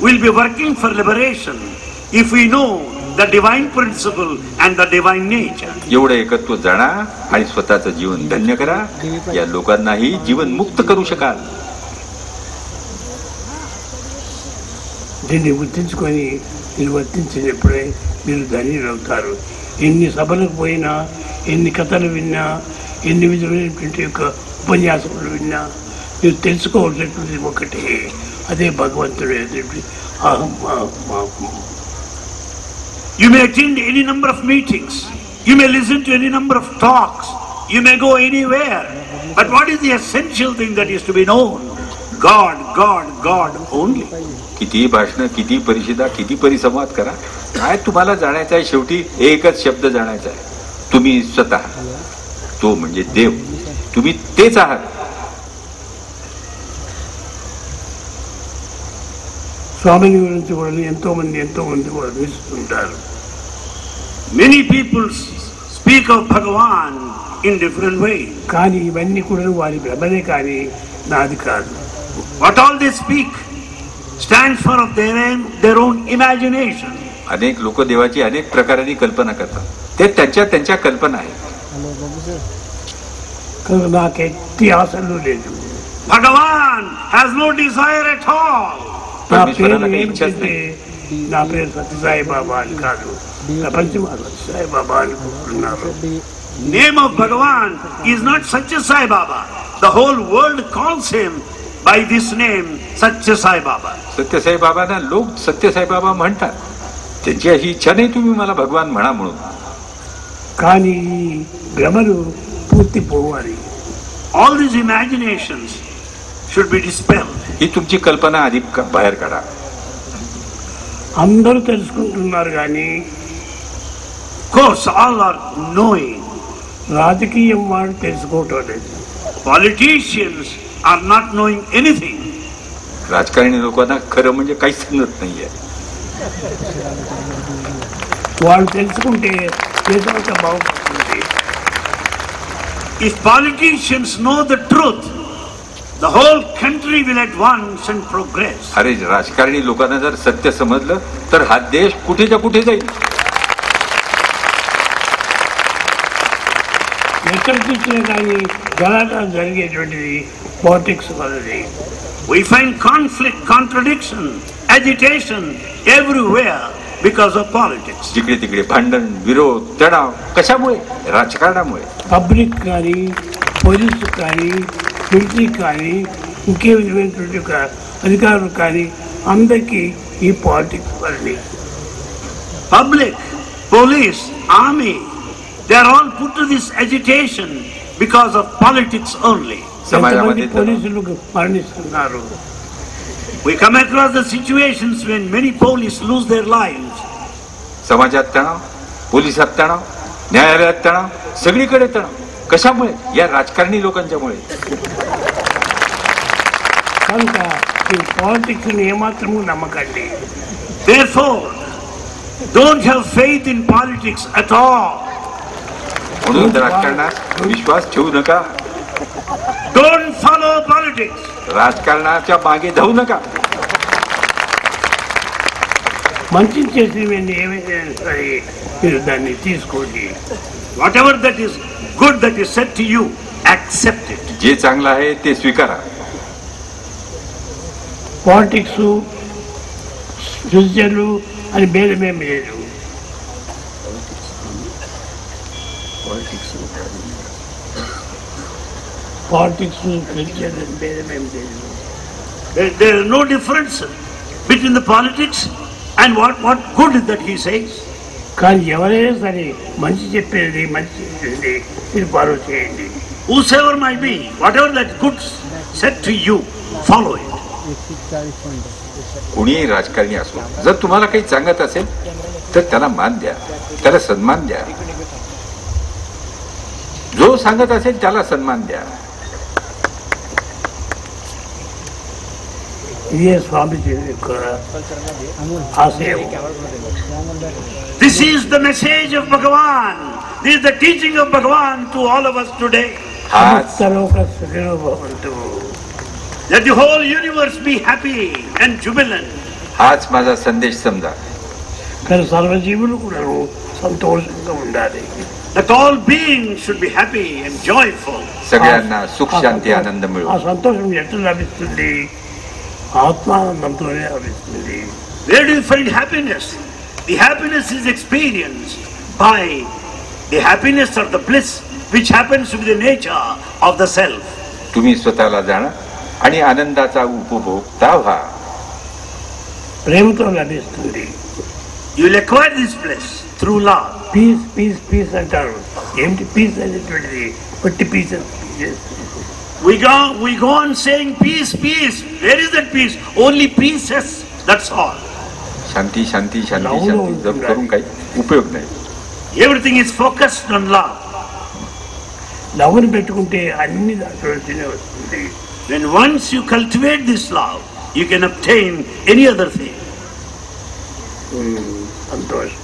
We'll be working for liberation if we know the divine principle and the divine nature. एवढं एकत्व जाणा आणि स्वतःचं जीवन धन्य करा. या लोकांनाही जीवन मुक्त करू शकाल. దీన్ని గుర్తించుకొని మీరు వర్తించినప్పుడే మీరు ధన్యులు అవుతారు. ఎన్ని సభలకు పోయినా, ఎన్ని కథలు విన్నా, ఎన్ని విధమైనటువంటి యొక్క ఉపన్యాసములు విన్నా మీరు తెలుసుకోవాల్సినటువంటి ఒకటే, అదే భగవంతుడు అహం అహం. You may attend any number of meetings. You may listen to any number of talks. You may go anywhere. But what is the essential thing that is to be known? God, God, God only. किती भाषण, किती परिषदा, किती परिसंवाद करा, काय तुम्हाला जाणायचं आहे. शेवटी एकच शब्द जाणायचा आहे, तुम्ही स्वतः, तो म्हणजे देव. तुम्ही तेच आहात. స్వామిని గురించి కూడా ఎంతో మంది కూడా వినిస్తుంటారు. Many people speak of Bhagavan in different ways. కానీ ఇవన్నీ కూడా వారి భ్రమనే కానీ నాది కాదు. What all they speak stands for of their own imagination. अनेक लोक देवाची अनेक प्रकारांनी कल्पना करतात, ते त्यांच्या कल्पना आहेत. కనుక నాకు ఎట్టి ఆశలు లేదు. Bhagavan has no desire at all. నా పేరు ఏంటంటే నా పేరు సత్యసాయి బాబా అని కాదు, ప్రపంచం సత్యసాయి బాబా అనుకుంటున్నారు. Name of Bhagavan is not Sathya Sai Baba. The whole world calls him by this name, Sathya Sai Baba. Sathya Sai बाबांना लोक सत्यसाई बाबा म्हणतात. त्यांची अशी इच्छा नाही तुम्ही मला भगवान म्हणा म्हणून. కానీ భ్రమలు పూర్తి పోవాలి. All these imaginations should be dispelled. ही तुमची कल्पना आधी बाहेर काढा. అందరూ తెలుసుకుంటున్నారు కానీ course, all are knowing. రాజకీయం వాళ్ళు తెలుసుకోవటం లేదు. Politicians are not knowing anything. राजकारणी लोकांना खरं म्हणजे काहीच समजत नाहीये. వాళ్ళు తెలుసుకుంటే దేశమంతా బాగుపడుతుంది. If politicians know the truth, the whole country will advance and progress. अरे राजकारणी लोकांना जर सत्य समजलं तर हा देश कुठेच्या कुठे जाईल. ఎక్కడ చూసినా కానీ గలాటాలు జరిగేటువంటిది పాలిటిక్స్ వల్లనే. We find conflict, contradiction, agitation everywhere because of politics. जिकडे तिकडे भांडण, विरोध, तणाव कशामुळे? राजकारणामुळे. పబ్లిక్ కానీ పోలీసు కానీ మిలిటరీ కానీ ఇంకే విధమైనటువంటి ఒక అధికారులు కానీ అందరికీ ఈ పాలిటిక్స్ వల్లనే. Public, police, army, they are all put to this agitation because of politics only. ఎంతమంది పోలీసులు మరణిస్తున్నారు. We come across the situations when many police lose their lives. समाजात तणाव, पोलिसात तणाव, न्यायालयात तणाव, सगळीकडे तणाव. कशामुळे? या राजकारणी लोकांच्यामुळे. కనుక ఈ పాలిటిక్స్ ఏమాత్రము నమ్మకండి. Therefore, don't have faith in politics at all. म्हणून राजकारणात विश्वास ठेवू नका. Don't follow politics. రాజकारणाच्या मागे धावू नका. మంచి చేసినవన్నీ ఏమైనా సరే మీరు దాన్ని తీసుకోండి. Whatever that is good that is said to you, accept it. जे चांगलं आहे ते स्वीकारा. పాలిటిక్స్ సృజనలు అని భేదమేమి లేదు. పాలిటిక్స్ సృజనలు అని భేదమేమి లేదు. There is no difference between the politics and what good that he says. కానీ ఎవరైనా సరే మంచి చెప్పేది మంచి చెప్పేది మీరు ఫాలో చేయండి. Whosoever might be, whatever that good said to you, follow it. कोणीही राजकारणी असो, जर तुम्हाला काही सांगत असेल तर त्याला मान द्या, त्याला सन्मान द्या. जो सांगत असेल त्याला सन्मान द्या. ఇదే స్వామిజీ యొక్క ఆశయం. This is the message of Bhagavan. This is the teaching of Bhagavan to all of us today. సమస్తలోక సుఖినో భవంతు. Let the whole universe be happy and jubilant. हाच माझा संदेश समजा. కానీ సర్వజీవులు కూడా సంతోషంగా ఉండాలి. That all beings should be happy and joyful. सगळ्यांना सुख शांती आनंद मिळो. ఆ సంతోషం ఎట్లా లభిస్తుంది? ఆత్మానందంతోనే లభిస్తుంది. Where do you find happiness? The happiness is experienced by the happiness or the bliss which happens to be the nature of the self. तुम्ही स्वतःला जाणा आणि आनंदाचा उपभोक्ता व्हा. ప్రేమతో లభిస్తుంది. You will acquire this bliss through love. Peace peace peace అంటారు. ఏమిటి పీస్ అనేటువంటిది? పట్టి pieces. We go on saying peace, peace. Where is that peace? Only pieces. That's all. शांती शांती शांती शांती जप करून काही उपयोग नाही. Everything is focused on love. లవ్ని పెట్టుకుంటే అన్ని దాంట్లోనే వస్తుంది. When once you cultivate this love, you can obtain any other thing. సంతోషం.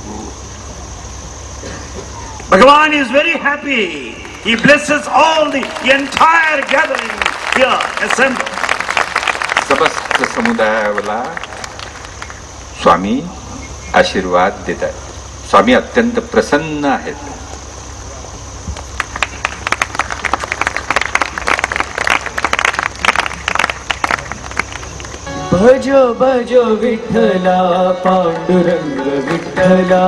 Bhagavan is very happy. He blesses all the entire gathering here assembled. समस्त समुदायाला स्वामी आशीर्वाद देतात. स्वामी अत्यंत प्रसन्न आहेत. भजो भजो विठ्ठला पांडुरंग विठ्ठला.